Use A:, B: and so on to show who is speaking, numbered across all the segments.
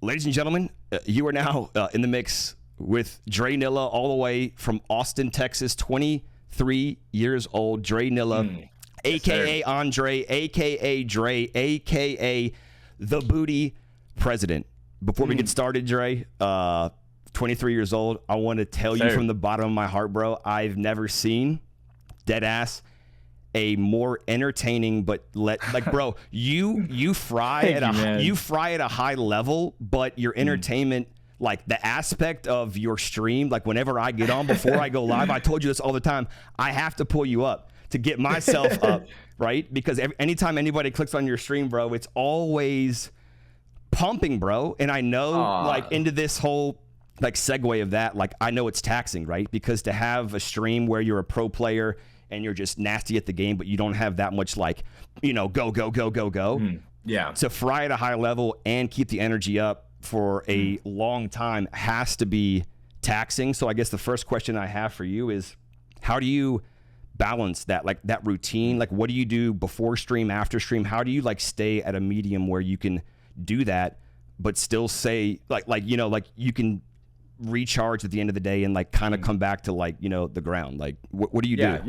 A: Ladies and gentlemen, you are now in the mix with Draynilla, all the way from Austin, Texas, 23 years old. Draynilla, a.k.a. Andre, a.k.a. Dre, a.k.a. the Booty President. Before we get started, Dre, 23 years old, I want to tell you from the bottom of my heart, bro, I've never seen, dead ass, a more entertaining, but bro, you fry at a high level, but your entertainment, like the aspect of your stream, like whenever I get on before I go live, I told you this all the time, I have to pull you up to get myself up, right? Because anytime anybody clicks on your stream, bro, it's always pumping, bro. And I know, like, into this whole like segue of that, like, I know it's taxing, right? Because to have a stream where you're a pro player and you're just nasty at the game, but you don't have that much, like, you know, go.
B: Yeah.
A: To fry at a high level and keep the energy up for a long time has to be taxing. So I guess the first question I have for you is, how do you balance that, like that routine? Like, what do you do before stream, after stream? How do you like stay at a medium where you can do that, but still say like, you know, like you can recharge at the end of the day and like kind of come back to, like, you know, the ground? Like, what do you do?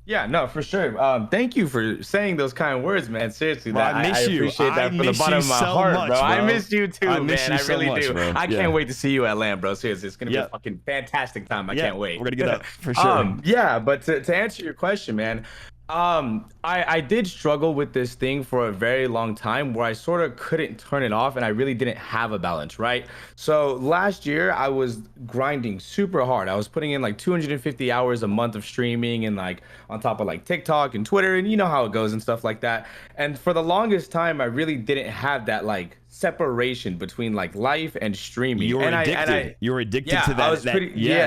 B: Yeah, no, for sure. Thank you for saying those kind words, man. Seriously,
A: bro,
B: I appreciate that from the bottom of my heart, bro. I miss you too, man. I really do. Bro. I can't wait to see you at LAN, bro. Seriously, it's gonna be a fucking fantastic time. I can't wait.
A: We're gonna get up for sure.
B: Yeah, but to answer your question, man, I did struggle with this thing for a very long time where I sort of couldn't turn it off, and I really didn't have a balance, right? So last year I was grinding super hard. I was putting in like 250 hours a month of streaming, and like on top of like TikTok and Twitter, and you know how it goes and stuff like that. And for the longest time, I really didn't have that like separation between like life and streaming.
A: You were addicted. You were addicted to that.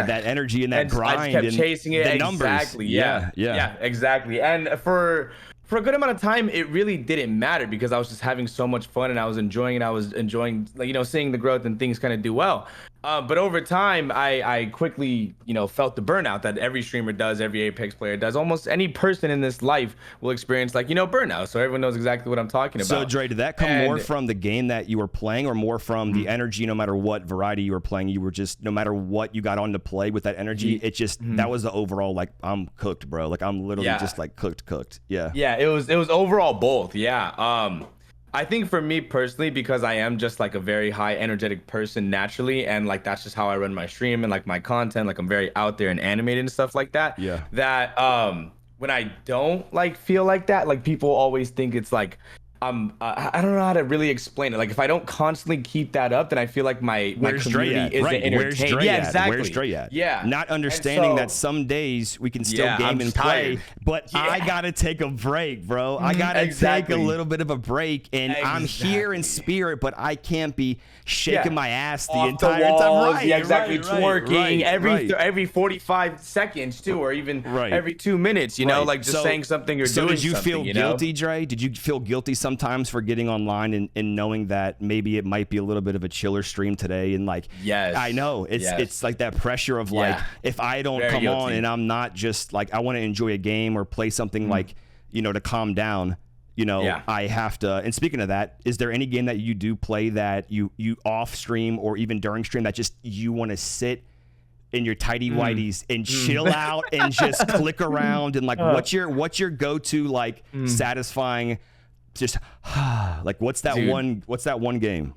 A: That energy and that grind.
B: I kept chasing it.
A: The numbers.
B: Exactly. Yeah, exactly. And for a good amount of time, it really didn't matter because I was just having so much fun and I was enjoying it. I was enjoying, like, you know, seeing the growth and things kind of do well. But over time, I quickly, you know, felt the burnout that every streamer does, every Apex player does. Almost any person in this life will experience, like, you know, burnout. So everyone knows exactly what I'm talking about.
A: So, Dre, did that come more from the game that you were playing, or more from the energy? No matter what variety you were playing, you were just, no matter what you got on to play with that energy, it just, that was the overall, like, I'm cooked, bro. Like, I'm literally just like cooked. Yeah.
B: Yeah, it was overall both. Yeah. I think for me personally, because I am just like a very high energetic person naturally, and like that's just how I run my stream and like my content, like I'm very out there and animated and stuff like that.
A: Yeah.
B: That when I don't like feel like that, like people always think it's like I don't know how to really explain it. Like if I don't constantly keep that up, then I feel like my community isn't entertained. Exactly.
A: Where's Dre at?
B: Yeah.
A: Not understanding that some days we can still game and play, but I gotta take a break, bro. I gotta take a little bit of a break, and I'm here in spirit, but I can't be shaking my ass the entire time.
B: Right. Yeah, exactly. Twerking every 45 seconds too, or even every 2 minutes. You know, like just saying something or doing something.
A: So did you feel guilty, Dre? Did you feel guilty sometimes for getting online and knowing that maybe it might be a little bit of a chiller stream today? And like, I know it's like that pressure of like, if I don't come on and I'm not just like, I want to enjoy a game or play something like, you know, to calm down, you know, I have to. And speaking of that, is there any game that you do play that you off stream or even during stream that just you want to sit in your tidy whities and chill out and just click around, and like what's your go-to like satisfying, just like what's that one game?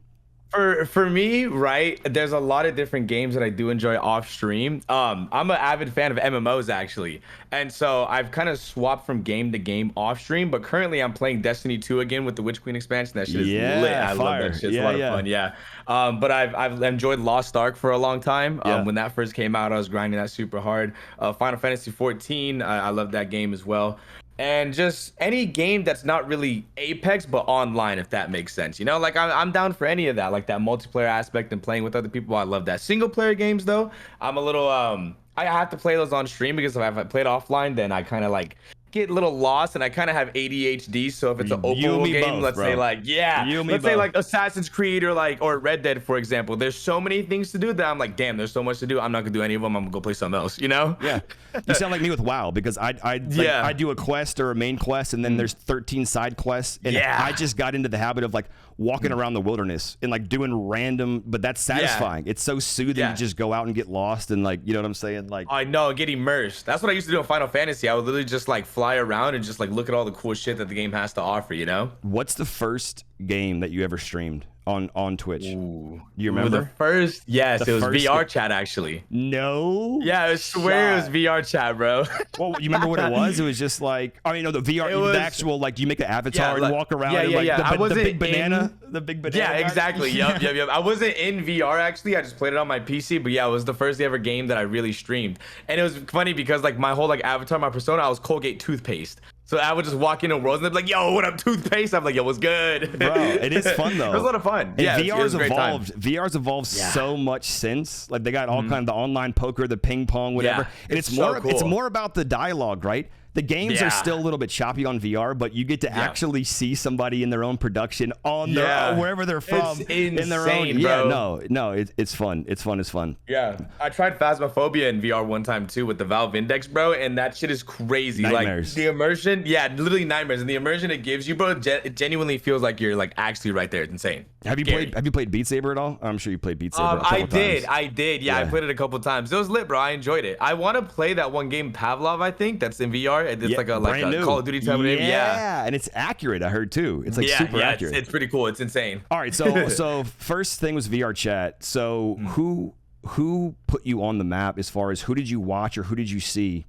B: For me, right, there's a lot of different games that I do enjoy off stream. I'm an avid fan of MMOs actually, and so I've kind of swapped from game to game off stream. But currently, I'm playing Destiny 2 again with the Witch Queen expansion. That shit is lit. I love that shit. It's a lot of fun. Yeah. But I've enjoyed Lost Ark for a long time. When that first came out, I was grinding that super hard. Final Fantasy 14, I love that game as well. And just any game that's not really Apex, but online, if that makes sense. You know, like I'm down for any of that, like that multiplayer aspect and playing with other people. I love that. Single player games, though, I'm a little, I have to play those on stream because if I play it offline, then I kind of like get a little lost, and I kind of have ADHD. So if it's an open world game, let's say like let's say like Assassin's Creed or Red Dead, for example, there's so many things to do that I'm like, damn, there's so much to do. I'm not gonna do any of them. I'm gonna go play something else. You know?
A: Yeah. You sound like me with WoW, because I do a quest or a main quest, and then there's 13 side quests, and I just got into the habit of like, walking around the wilderness and like doing random, but that's satisfying. It's so soothing to just go out and get lost and like, you know what I'm saying? Like,
B: I know, get immersed. That's what I used to do in Final Fantasy. I would literally just like fly around and just like look at all the cool shit that the game has to offer, you know?
A: what's the first game that you ever streamed on Twitch?
B: Ooh.
A: You remember?
B: The first, yes,
A: The
B: it was
A: first
B: VR chat actually.
A: No.
B: Yeah, I swear it was VR chat, bro.
A: Well, you remember what it was? It was just like, I mean, no, the VR, the actual, like, you make the avatar and walk around and like the big banana, the big banana.
B: Yeah, exactly. Yep. I wasn't in VR actually. I just played it on my PC, but yeah, it was the first ever game that I really streamed. And it was funny because like my whole like avatar, my persona, I was Colgate toothpaste. So I would just walk into worlds and they'd be like, yo, what up, toothpaste? I'm like, yo, what's good?
A: Bro, it is fun though.
B: It was a lot of fun.
A: And
B: yeah,
A: VR's evolved. VR's evolved so much since. Like they got all kind of the online poker, the ping pong, whatever.
B: Yeah,
A: and it's more
B: cool.
A: it's more about the dialogue, right? The games are still a little bit choppy on VR, but you get to actually see somebody in their own production on their wherever they're from
B: it's insane,
A: in their own.
B: bro.
A: No, it's fun. It's fun.
B: Yeah, I tried Phasmophobia in VR one time too with the Valve Index, bro, and that shit is crazy.
A: Nightmares.
B: Like the immersion, literally nightmares, and the immersion it gives you, bro, it genuinely feels like you're like actually right there. It's insane.
A: Have you played Beat Saber at all? I'm sure you played Beat Saber.
B: I did. Yeah, I played it a couple times. It was lit, bro. I enjoyed it. I want to play that one game Pavlov, I think, that's in VR. It's like a Call of Duty type of game. Yeah,
A: and it's accurate. I heard too. It's like super accurate.
B: It's pretty cool. It's insane.
A: All right, so first thing was VR chat. So who put you on the map as far as who did you watch or who did you see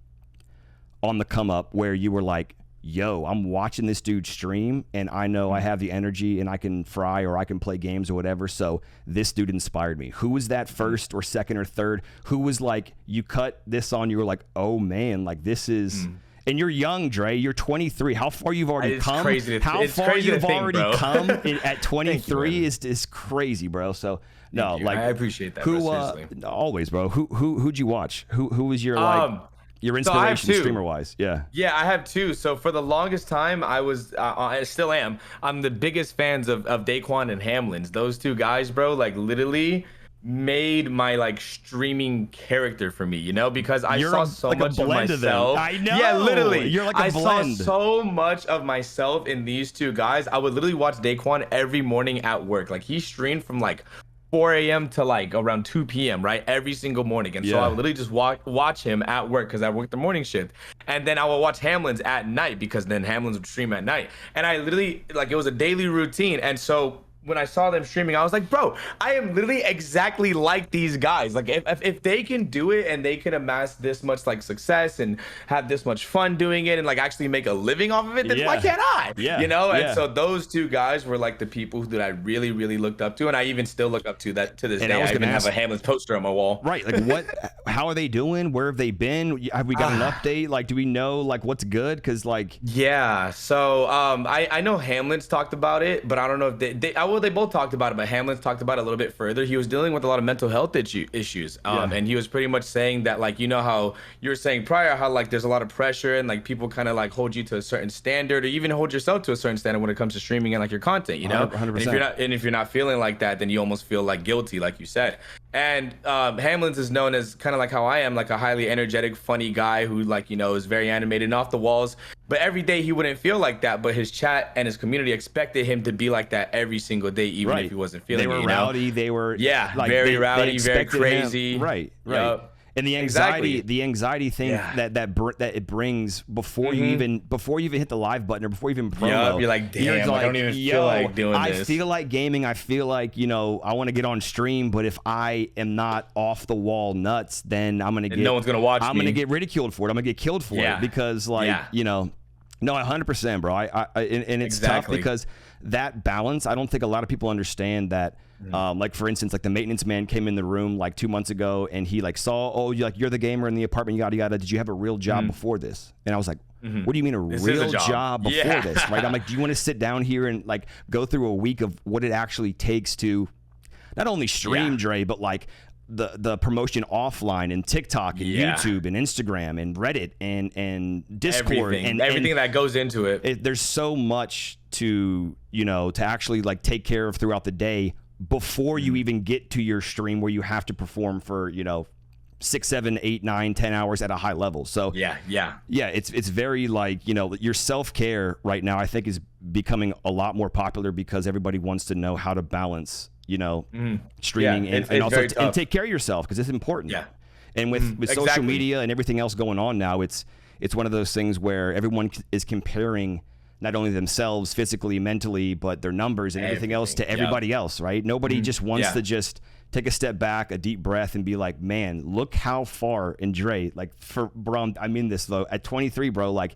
A: on the come up where you were like, yo, I'm watching this dude stream and I know I have the energy and I can fry or I can play games or whatever. So this dude inspired me. Who was that first or second or third? Who was like, you cut this on, you were like, oh man, like this is... And you're young, Dre. You're 23. How far you've already come? How far you've already come at 23 is crazy, bro. So no, like
B: I appreciate that.
A: Who always, bro. Who'd you watch? Who was your like your inspiration streamer wise? Yeah.
B: Yeah, I have two. So for the longest time, I still am. I'm the biggest fans of Daquan and Hamlin's. Those two guys, bro. Like literally made my like streaming character for me, you know, because I saw so much of myself.
A: I know.
B: Yeah, literally.
A: You're like a blend.
B: I saw so much of myself in these two guys. I would literally watch Daquan every morning at work. Like he streamed from like 4 a.m. to like around 2 p.m. right every single morning, and so I would literally just watch him at work because I worked the morning shift, and then I would watch Hamlin's at night because then Hamlin's would stream at night, and I literally like it was a daily routine, and so when I saw them streaming, I was like, bro, I am literally exactly like these guys. Like if they can do it and they can amass this much like success and have this much fun doing it and like actually make a living off of it, then why can't I?
A: Yeah.
B: You know? And so those two guys were like the people that I really, really looked up to, and I even still look up to that to this day. I even have a Hamlin's poster on my wall.
A: Right. Like how are they doing? Where have they been? Have we got an update? Like, do we know like what's good? Because like
B: so I know Hamlin's talked about it, but I don't know if they both talked about it, but Hamlin's talked about it a little bit further. He was dealing with a lot of mental health issues, and he was pretty much saying that, like, you know how you were saying prior, how like there's a lot of pressure and like people kind of like hold you to a certain standard, or even hold yourself to a certain standard when it comes to streaming and like your content, you know.
A: 100%.
B: And if you're not feeling like that, then you almost feel like guilty, like you said. And Hamlin's is known as kind of like how I am, like a highly energetic, funny guy who like, you know, is very animated and off the walls. But every day he wouldn't feel like that. But his chat and his community expected him to be like that every single day, even if he wasn't feeling it.
A: They were rowdy. They were
B: like, very rowdy, very crazy.
A: Right. Yep. And the anxiety thing that it brings before you even hit the live button or before you even promo.
B: You're like, damn, I don't even feel like doing this.
A: I feel like gaming. I feel like, you know, I want to get on stream, but if I am not off the wall nuts, then I'm gonna get
B: no one's gonna watch.
A: I'm gonna get ridiculed for it. I'm gonna get killed for it because like you know. No, 100%, bro. And it's tough because that balance. I don't think a lot of people understand that. Like for instance, like the maintenance man came in the room like 2 months ago, and he like saw, you're the gamer in the apartment, yada yada. Did you have a real job before this? And I was like, what do you mean a real job before this? Right? I'm like, do you want to sit down here and like go through a week of what it actually takes to not only stream, Dre, but like the promotion offline and TikTok and YouTube and Instagram and Reddit and Discord and
B: everything that goes into it.
A: There's so much to, you know, to actually like take care of throughout the day before you even get to your stream where you have to perform for, you know, 6, 7, 8, 9, 10 hours at a high level. So
B: yeah,
A: it's very like, you know, your self-care right now I think is becoming a lot more popular because everybody wants to know how to balance, you know, streaming and also and take care of yourself because it's important.
B: Yeah.
A: And with social media and everything else going on now, it's one of those things where everyone is comparing not only themselves physically, mentally, but their numbers and everything else to everybody else, right? Nobody just wants to just take a step back, a deep breath, and be like, man, look how far. And Dre, like, bro, I mean this though, at 23, bro, like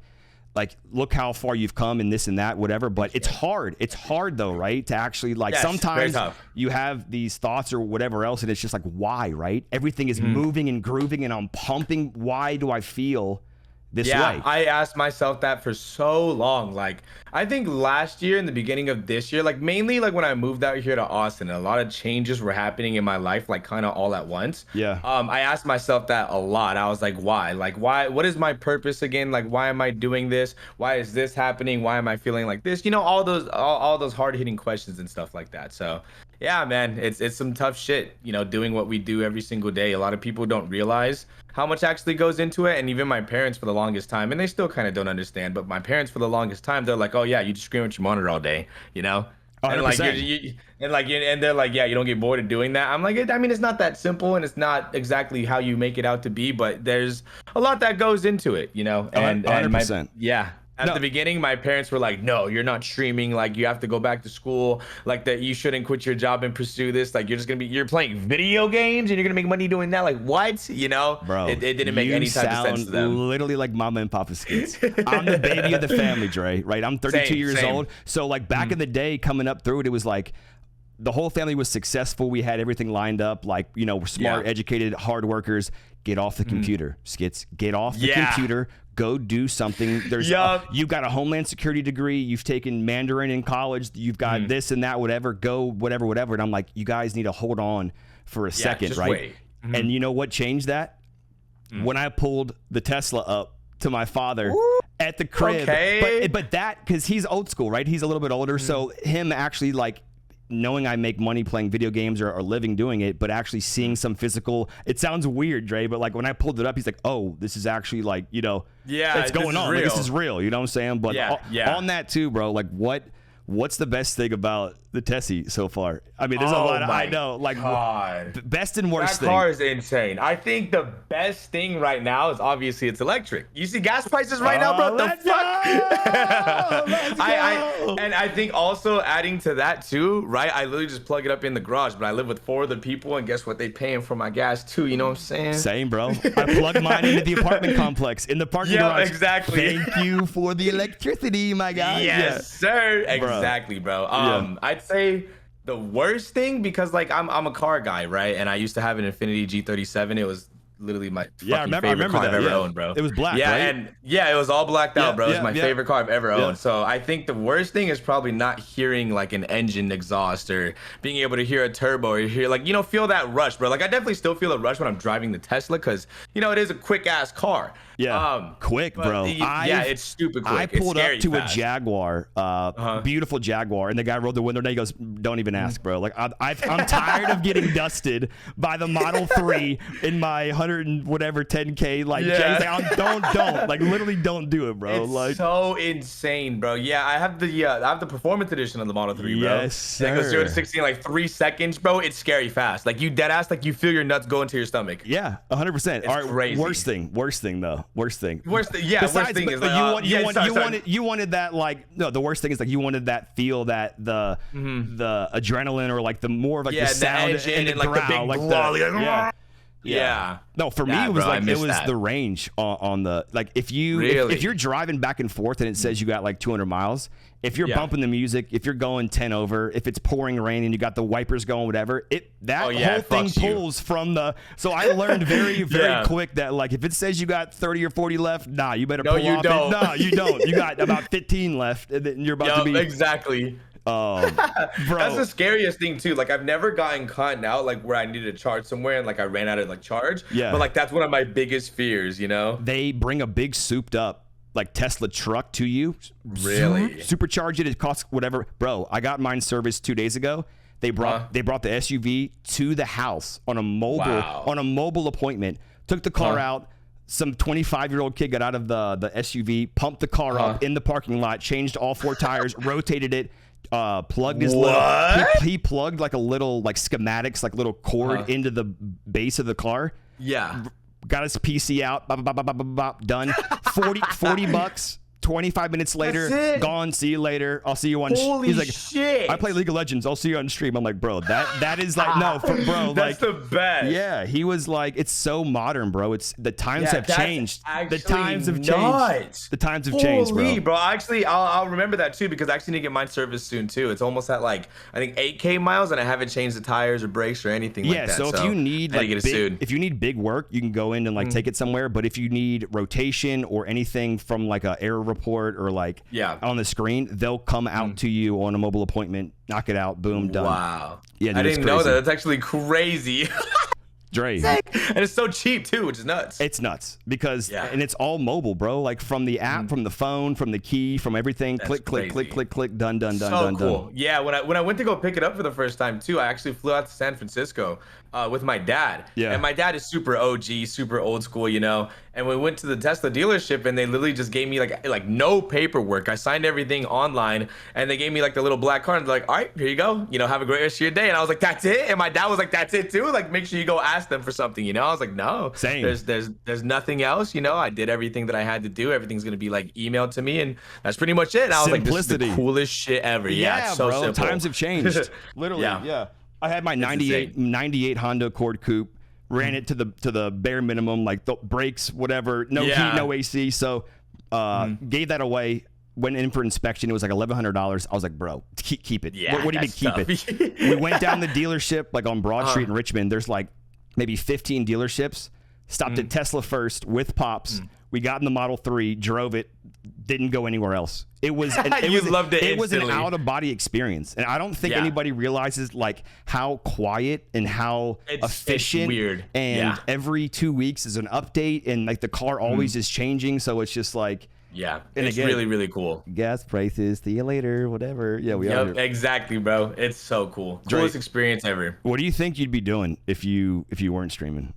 A: look how far you've come in this and that, whatever. But it's hard. It's hard though, right? To actually like sometimes you have these thoughts or whatever else, and it's just like, why, right? Everything is moving and grooving, and I'm pumping. Why do I feel this way?
B: I asked myself that for so long. Like, I think last year and the beginning of this year, like mainly like when I moved out here to Austin, a lot of changes were happening in my life, like kind of all at once.
A: Yeah.
B: I asked myself that a lot. I was like, why? Like, why? What is my purpose again? Like, why am I doing this? Why is this happening? Why am I feeling like this? You know, all those hard hitting questions and stuff like that. So yeah, man, it's some tough shit, you know, doing what we do every single day. A lot of people don't realize how much actually goes into it. And even my parents for the longest time, and they still kind of don't understand, but my parents for the longest time, they're like, oh yeah, you just scream at your monitor all day, you know?
A: 100%.
B: And they're like, yeah, you don't get bored of doing that. I'm like, I mean, it's not that simple, and it's not exactly how you make it out to be, but there's a lot that goes into it, you know? And
A: 100%.
B: At the beginning, my parents were like, no, you're not streaming. Like, you have to go back to school. Like, that you shouldn't quit your job and pursue this. Like, you're playing video games and you're going to make money doing that. Like, what? You know?
A: Bro,
B: it didn't make any type of sense to them.
A: Literally like mama and papa skits. I'm the baby of the family, Dre, right? I'm 32 years old. So, like, back in the day, coming up through it, it was like, the whole family was successful. We had everything lined up. Like, you know, we're smart, educated, hard workers. Get off the computer, skits. Get off the computer. Go do something. There's you've got a Homeland Security degree. You've taken Mandarin in college. You've got this and that, whatever. Go, whatever. And I'm like, you guys need to hold on for a second, right?
B: Wait.
A: And you know what changed that? When I pulled the Tesla up to my father at the crib.
B: Okay.
A: But that, because he's old school, right? He's a little bit older. So him actually like knowing I make money playing video games or living doing it, but actually seeing some physical, it sounds weird, Dre, but like when I pulled it up, he's like, oh, this is actually like, you know, it's going on. Like, this is real. You know what I'm saying? But on that too, bro, like what's the best thing about the Tessie so far? I mean, there's a lot of, I know, like, best and worst thing.
B: That car is insane. I think the best thing right now is obviously it's electric. You see gas prices right now, bro? The fuck?
A: Let's go.
B: And I think also adding to that too, right? I literally just plug it up in the garage, but I live with 4 other people, and guess what? They paying for my gas too. You know what I'm saying?
A: Same, bro. I plug mine into the apartment complex in the parking garage.
B: Exactly.
A: Thank you for the electricity, my guy.
B: Yes, sir. Exactly, bro. I'd say the worst thing, because like I'm a car guy, right? And I used to have an Infiniti G37. It was literally my favorite car I've ever owned, bro.
A: It was black,
B: right?
A: And
B: it was all blacked out, bro. It's my favorite car I've ever owned. So I think the worst thing is probably not hearing like an engine exhaust or being able to hear a turbo or hear like, you know, feel that rush, bro. Like I definitely still feel a rush when I'm driving the Tesla because, you know, it is a quick ass car.
A: Quick, bro.
B: It's stupid quick.
A: I pulled up to a Jaguar, beautiful Jaguar, and the guy rolled the window and he goes, don't even ask, bro. Like I'm tired of getting dusted by the Model 3 in my 100 and whatever 10K. Like, like, don't, like literally don't do it, bro.
B: It's
A: like
B: so insane, bro. Yeah, I have the performance edition of the Model 3, bro.
A: Yes, sir.
B: It goes 0 to 60 in like 3 seconds, bro. It's scary fast. Like you dead ass, like you feel your nuts go into your stomach.
A: Yeah, 100%. All right,
B: crazy.
A: Worst thing though. Worst thing.
B: Worst thing is
A: you wanted that, like, no, the worst thing is like you wanted that feel, that the adrenaline, or like the more of like the sound
B: and the like
A: growl,
B: the big
A: like
B: yeah.
A: No, for me it was like it was the range on the, like if you're driving back and forth and it says you got like 200 miles, if you're bumping the music, if you're going 10 over, if it's pouring rain and you got the wipers going, whatever, whole thing pulls from the. So I learned very quick that like if it says you got 30 or 40 left, you better pull off. No, you don't. You got about 15 left, and then you're about to be
B: exactly.
A: Bro,
B: that's the scariest thing too. Like I've never gotten caught out like where I needed to charge somewhere and like I ran out of like charge. But like that's one of my biggest fears, you know.
A: They bring a big souped up like Tesla truck to you.
B: Really?
A: Supercharge it. It costs whatever. Bro, I got mine serviced 2 days ago. They brought the SUV to the house on a mobile appointment took the car out. Some 25-year-old kid got out of the SUV, pumped the car up in the parking lot, changed all 4 tires, rotated it, plugged his he plugged like a little like schematics, like little cord into the base of the car.
B: Yeah.
A: Got his PC out, done. 40 bucks. 25 minutes later, gone. See you later. I'll see you on.
B: Holy shit!
A: I play League of Legends. I'll see you on stream. I'm like, bro, that is like no, bro.
B: That's
A: like,
B: the best.
A: Yeah, he was like, it's so modern, bro. It's the times have changed. The times have
B: nuts.
A: changed. The times have changed, bro.
B: Actually, I'll remember that too because I actually need to get mine serviced soon too. It's almost at like I think 8K miles, and I haven't changed the tires or brakes or anything like that.
A: Yeah, so if you need like if you need big work, you can go in and like take it somewhere. But if you need rotation or anything from like a error report or like on the screen, they'll come out to you on a mobile appointment, knock it out, boom, done.
B: Wow.
A: Yeah, dude,
B: I didn't know that. That's actually crazy.
A: Dre.
B: And it's so cheap too, which is nuts.
A: It's nuts because and it's all mobile, bro. Like from the app, from the phone, from the key, from everything. That's click, click, click, click, click, done, done, done, done,
B: cool.
A: done.
B: Yeah, when I went to go pick it up for the first time too, I actually flew out to San Francisco with my dad.
A: Yeah.
B: And my dad is super OG, super old school, you know. And we went to the Tesla dealership, and they literally just gave me like no paperwork. I signed everything online, and they gave me like the little black card. And they're like, all right, here you go. You know, have a great rest of your day. And I was like, that's it. And my dad was like, that's it too. Like, make sure you go ask them for something. You know, I was like, no,
A: same.
B: There's nothing else. You know, I did everything that I had to do. Everything's gonna be like emailed to me, and that's pretty much it. And I was like, this is the coolest shit ever. Yeah, it's so
A: bro.
B: simple.
A: Times have changed. Literally, yeah. I had my 98 Honda Accord Coupe. Ran it to the bare minimum, like the brakes, whatever, no heat, no AC. So gave that away. Went in for inspection. It was like $1,100. I was like, bro, keep it.
B: Yeah,
A: what do you mean keep it? We went down the dealership like on Broad Street in Richmond. There's like maybe 15 dealerships. Stopped at Tesla first with Pops. We got in the Model 3, drove it, didn't go anywhere else. It was it was an out of body experience, and I don't think anybody realizes like how quiet and how efficient.
B: It's weird.
A: And every 2 weeks is an update, and like the car always is changing. So it's just like
B: and
A: it's
B: again, really, really cool.
A: Gas prices, see you later, whatever. Yeah, we are.
B: Exactly, bro. It's so cool. Coolest experience ever.
A: What do you think you'd be doing if you weren't streaming?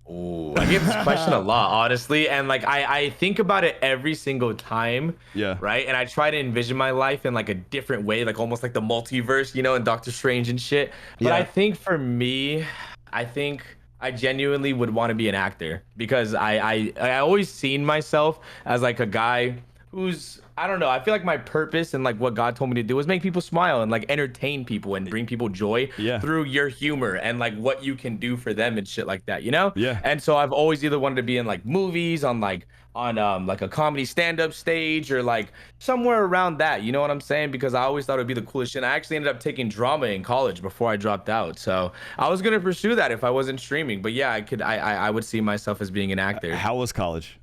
B: Oh, I get this question a lot, honestly, and like I think about it every single time.
A: Yeah.
B: Right. And I try to envision my life in like a different way, like almost like the multiverse, you know, and Doctor Strange and shit. But I think for me, I think I genuinely would want to be an actor because I always seen myself as like a guy who's, I don't know, I feel like my purpose and like what God told me to do is make people smile and like entertain people and bring people joy through your humor and like what you can do for them and shit like that, you know?
A: Yeah.
B: And so I've always either wanted to be in like movies on like a comedy stand-up stage or like somewhere around that, you know what I'm saying? Because I always thought it would be the coolest shit. I actually ended up taking drama in college before I dropped out. So I was gonna pursue that if I wasn't streaming. But yeah, I would see myself as being an actor.
A: How was college?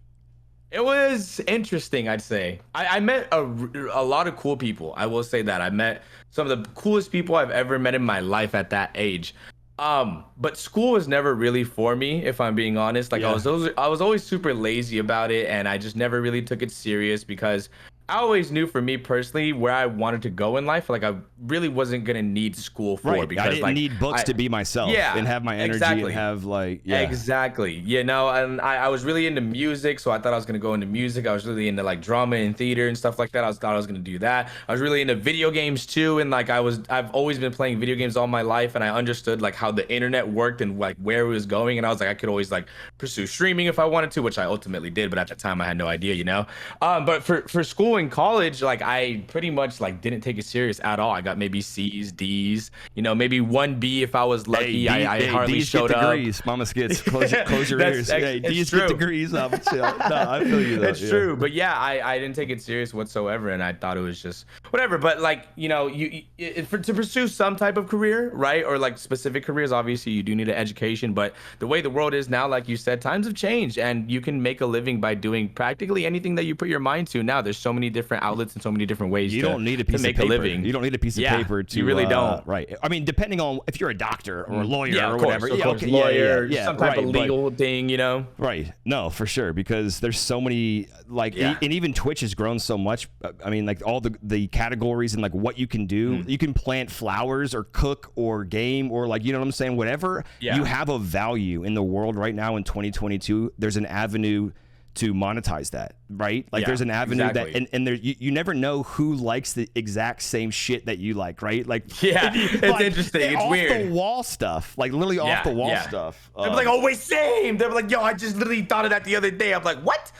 B: It was interesting, I'd say. I met a lot of cool people. I will say that. I met some of the coolest people I've ever met in my life at that age. But school was never really for me, if I'm being honest. Like I was always super lazy about it, and I just never really took it serious because I always knew for me personally where I wanted to go in life. Like I really wasn't gonna need school for because
A: I didn't need books to be myself and have my energy and have like
B: exactly, you know. And I was really into music, so I thought I was gonna go into music. I was really into like drama and theater and stuff like that. I was gonna do that. I was really into video games too, and like I've always been playing video games all my life, and I understood like how the internet worked and like where it was going, and I was like I could always like pursue streaming if I wanted to, which I ultimately did, but at the time I had no idea, you know. But for school in college, like I pretty much like didn't take it serious at all. I got maybe C's, D's, you know, maybe 1B if I was lucky. I hardly
A: D's
B: showed
A: get
B: up.
A: Degrees. Mama skits. Close your ears. Hey, D's get degrees. No, I feel you though.
B: It's true, but yeah, I didn't take it serious whatsoever, and I thought it was just whatever. But like, you know, to pursue some type of career, right, or like specific careers, obviously you do need an education. But the way the world is now, like you said, times have changed, and you can make a living by doing practically anything that you put your mind to. Now there's so many many different outlets and so many different ways.
A: You don't need a piece of paper. You don't need a piece of paper to.
B: You really don't.
A: Right. I mean, depending on if you're a doctor or a lawyer or
B: of
A: whatever.
B: Course,
A: yeah.
B: Course.
A: Okay.
B: Lawyer.
A: Yeah.
B: Some type of legal thing. You know.
A: Right. No, for sure. Because there's so many and even Twitch has grown so much. I mean, like all the categories and like what you can do. You can plant flowers or cook or game or like, you know what I'm saying? Whatever you have a value in the world right now in 2022, there's an avenue to monetize that, right? Like there's an avenue that, and there, you never know who likes the exact same shit that you like, right? Like,
B: it's like, interesting. It's
A: off
B: weird.
A: Off the wall stuff, like literally off the wall stuff.
B: They're like, oh, wait, same. They're like, yo, I just literally thought of that the other day. I'm like, what?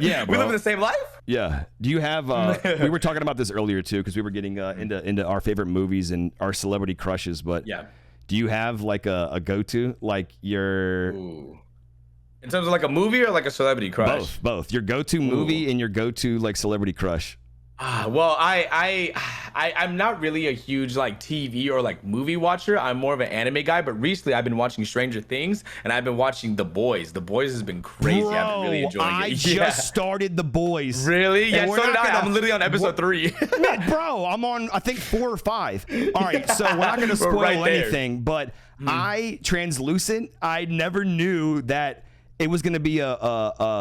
A: Yeah,
B: we live in the same life.
A: Yeah. Do you have? We were talking about this earlier too, because we were getting into our favorite movies and our celebrity crushes. But do you have like a go-to, like your?
B: Ooh. In terms of like a movie or like a celebrity crush?
A: Both. Your go-to movie and your go-to like celebrity crush.
B: Well, I'm not really a huge like TV or like movie watcher. I'm more of an anime guy. But recently, I've been watching Stranger Things and I've been watching The Boys. The Boys has been crazy.
A: Bro,
B: I've been really enjoying it.
A: I just started The Boys.
B: Really? Yeah. So did I. I'm literally on episode 3.
A: Bro, I'm on I think 4 or 5. All right, so we're not gonna spoil anything, but Translucent. I never knew that it was gonna be a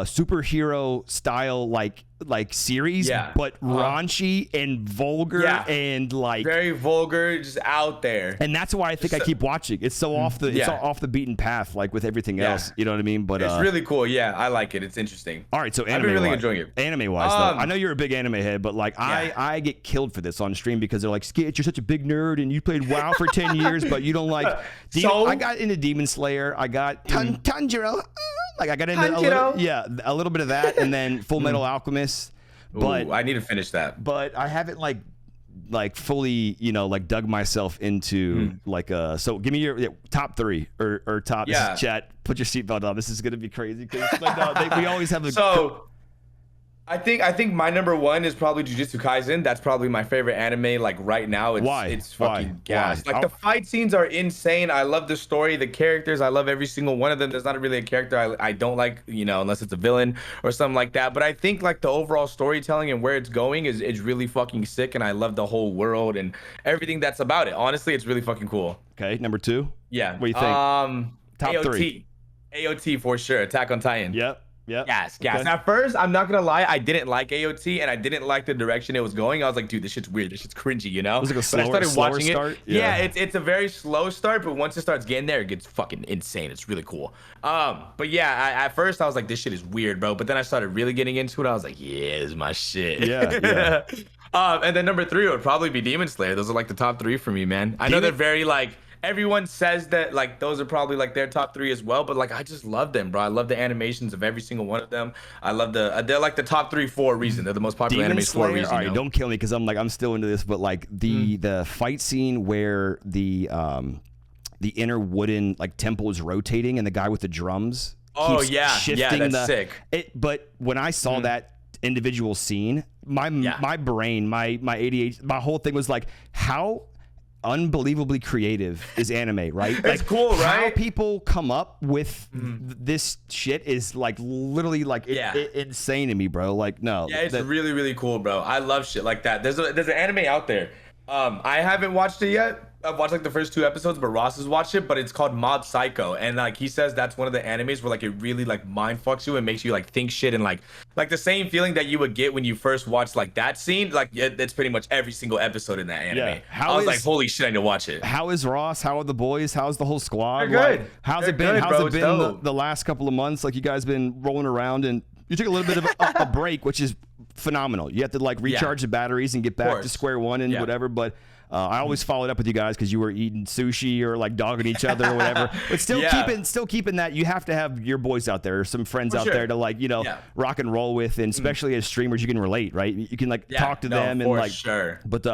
A: superhero style like series, but raunchy and vulgar and like
B: very vulgar, just out there.
A: And that's why I think I keep watching. It's so off the beaten path, like with everything else. You know what I mean? But
B: it's really cool. Yeah, I like it. It's interesting.
A: All right, so
B: I've been really enjoying it.
A: Anime wise, though, I know you're a big anime head, but like I get killed for this on stream because they're like, Skit, you're such a big nerd and you played WoW for 10 years, but you don't like. I got into Demon Slayer. I got Tanjiro. Like I got into a little bit of that, and then Full Metal Alchemist. But
B: I need to finish that.
A: But I haven't like fully, like dug myself into like so give me your top 3 or top chat. Put your seatbelt on. This is gonna be crazy because we always have
B: I think my number 1 is probably Jujutsu Kaisen. That's probably my favorite anime. Like right now, it's fucking gas. Like the fight scenes are insane. I love the story, the characters. I love every single one of them. There's not really a character I don't like, unless it's a villain or something like that. But I think like the overall storytelling and where it's going is really fucking sick. And I love the whole world and everything that's about it. Honestly, it's really fucking cool.
A: Okay, number 2.
B: Yeah.
A: What do you think? Top
B: AOT.
A: 3.
B: AOT for sure. Attack on Titan.
A: Yep.
B: Yes.
A: Okay.
B: At first, I'm not gonna lie, I didn't like AOT and I didn't like the direction it was going. I was like, dude, this shit's weird. This shit's cringy,
A: It was like a slower start.
B: Yeah, it's a very slow start, but once it starts getting there, it gets fucking insane. It's really cool. But yeah, at first I was like, this shit is weird, bro. But then I started really getting into it. I was like, yeah, this is my shit.
A: Yeah.
B: And then number 3 would probably be Demon Slayer. Those are like the top 3 for me, man. I know they're very like. Everyone says that like those are probably like their top 3 as well, but like I just love them, bro. I love the animations of every single one of them. I love they're like the top 3 for a reason. They're the most popular animes for a reason.
A: All right, don't kill me because I'm still into this, but like the fight scene where the inner wooden like temple is rotating and the guy with the drums shifting
B: that's sick.
A: But when I saw that individual scene, my brain, my ADHD, my whole thing was like, how unbelievably creative is anime, right?
B: It's like, cool, right?
A: How people come up with this shit is like literally like insane to me, bro. Like, no.
B: Yeah, it's really, really cool, bro. I love shit like that. There's an anime out there. I haven't watched it yet. I've watched like the first 2 episodes, but Ross has watched it. But it's called Mob Psycho, and like he says that's one of the animes where like it really like mind fucks you and makes you like think shit and like the same feeling that you would get when you first watch like that scene. Like it's pretty much every single episode in that anime. Yeah. I was like, holy shit, I need to watch it.
A: How is Ross? How are the boys? How's the whole squad?
B: They're good.
A: Like, how's it been? How's it been the last couple of months? Like you guys been rolling around and you took a little bit of a break, which is phenomenal. You have to like recharge the batteries and get back to square one and whatever. But I always followed up with you guys because you were eating sushi or like dogging each other or whatever. But still keeping that. You have to have your boys out there, or some friends out there to like rock and roll with, and especially as streamers, you can relate, right? You can like talk to them and like.
B: Sure.
A: But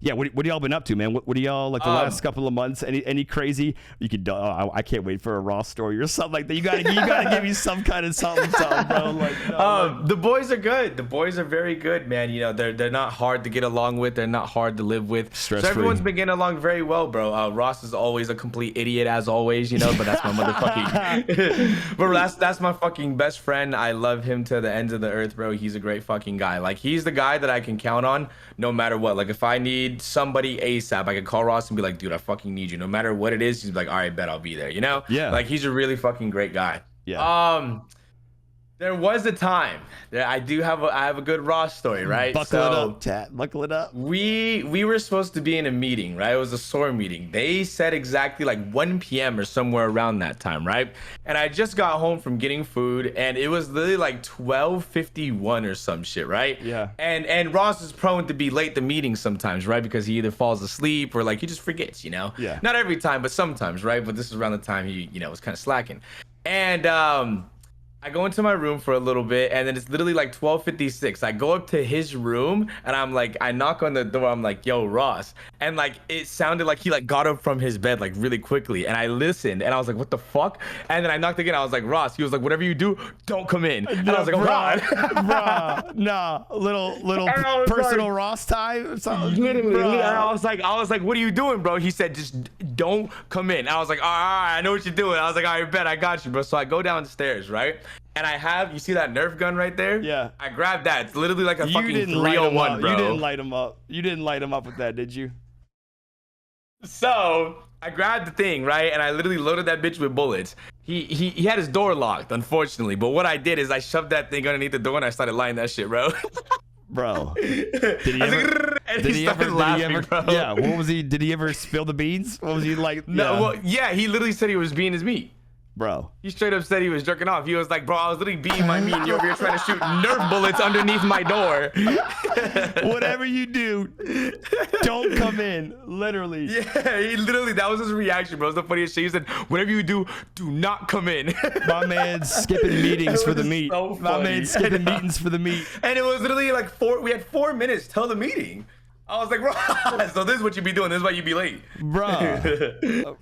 A: what y'all been up to, man? What do y'all like the last couple of months? Any crazy? You could. I can't wait for a Raw story or something like that. You gotta give me some kind of something, bro. Like,
B: the boys are good. The boys are very good, man. They're not hard to get along with. They're not hard to live with. everyone's been getting along very well, bro. Ross is always a complete idiot as always, you know, but that's my motherfucking bro, that's my fucking best friend. I love him to the ends of the earth, bro. He's a great fucking guy. Like, he's the guy that I can count on no matter what. Like, if I need somebody ASAP, I can call Ross and be like, dude, I fucking need you. No matter what it is, he's like, all right, bet I'll be there, you know?
A: Yeah.
B: Like, he's a really fucking great guy.
A: Yeah.
B: There was a time that I have a good Ross story, right?
A: Buckle it up, chat. Buckle it up.
B: We were supposed to be in a meeting, right? It was a SOAR meeting. They said exactly like 1 p.m. or somewhere around that time, right? And I just got home from getting food, and it was literally like 12:51 or some shit, right?
A: Yeah.
B: And Ross is prone to be late to meetings sometimes, right? Because he either falls asleep or like he just forgets, you know?
A: Yeah.
B: Not every time, but sometimes, right? But this is around the time he, you know, was kind of slacking. And I go into my room for a little bit, and then it's literally like 12:56. I go up to his room, and I'm like, I knock on the door. I'm like, yo, Ross. And like, it sounded like he like got up from his bed like really quickly. And I listened, and I was like, what the fuck? And then I knocked again. I was like, Ross. He was like, whatever you do, don't come in. And I was like, oh God.
A: Bruh, nah, little personal like, Ross time.
B: Literally. I was like, what are you doing, bro? He said, just don't come in. I was like, all right, I know what you're doing. I was like, all right, bet, I got you, bro. So I go downstairs, right? And I have, you see that Nerf gun right there?
A: Yeah.
B: I grabbed that. It's literally like a fucking 301, bro.
A: You didn't light him up. You didn't light him up with that, did you?
B: So I grabbed the thing, right? And I literally loaded that bitch with bullets. He had his door locked, unfortunately. But what I did is I shoved that thing underneath the door and I started lighting that shit, bro.
A: Bro. Did he ever? Yeah. What was he? Did he ever spill the beans? What was he like?
B: No. Yeah. Well, yeah. He literally said he was being his meat.
A: Bro.
B: He straight up said he was jerking off. He was like, bro, I was literally being my meat. And you're over here trying to shoot Nerf bullets underneath my door.
A: Whatever you do, don't come in. Literally.
B: Yeah, he literally, that was his reaction, bro. It was the funniest shit. He said, whatever you do not come in.
A: My man's skipping meetings for the meat. So my man's skipping meetings for the meat.
B: And it was literally like we had 4 minutes till the meeting. I was like, bro, so this is what you be doing. This is why you be late.
A: Bro.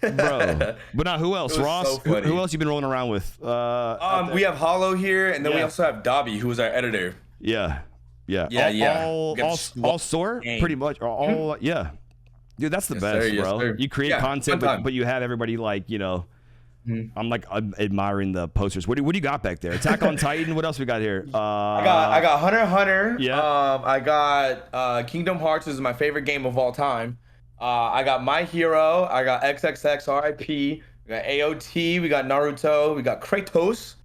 A: Bro. But now, who else? Ross? So who else you been rolling around with?
B: We have Hollow here, and then we also have Dobby, who was our editor.
A: Yeah. Yeah. All SOAR? Pretty much. All, yeah. Dude, that's the best,
B: sir,
A: bro.
B: Yes,
A: you create content, but you have everybody like, you know. I'm like admiring the posters. What do you got back there? Attack on Titan. What else we got here?
B: I got Hunter x Hunter.
A: Yeah.
B: I got Kingdom Hearts is my favorite game of all time. I got My Hero. I got XXX RIP. We got AOT. We got Naruto. We got Kratos.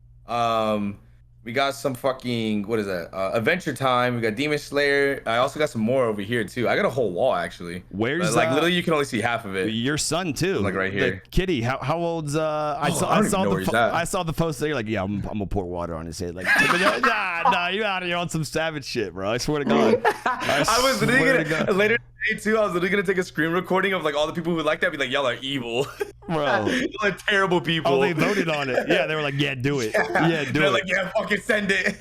B: We got some fucking, what is that? Adventure Time. We got Demon Slayer. I also got some more over here too. I got a whole wall actually.
A: Where's
B: like literally you can only see half of it.
A: Your son too.
B: Like right here.
A: The kitty. How old's I saw the post there. You're like, yeah, I'm gonna pour water on his head. Like, nah, you out here on some savage shit, bro. I swear to God.
B: I was literally gonna later today too. I was literally gonna take a screen recording of like all the people who like that. Be like, y'all are evil,
A: bro.
B: Y'all are terrible people.
A: Oh, they voted on it. Yeah, they were like, yeah, do it. Yeah, do it.
B: They're like, yeah, fucking send it.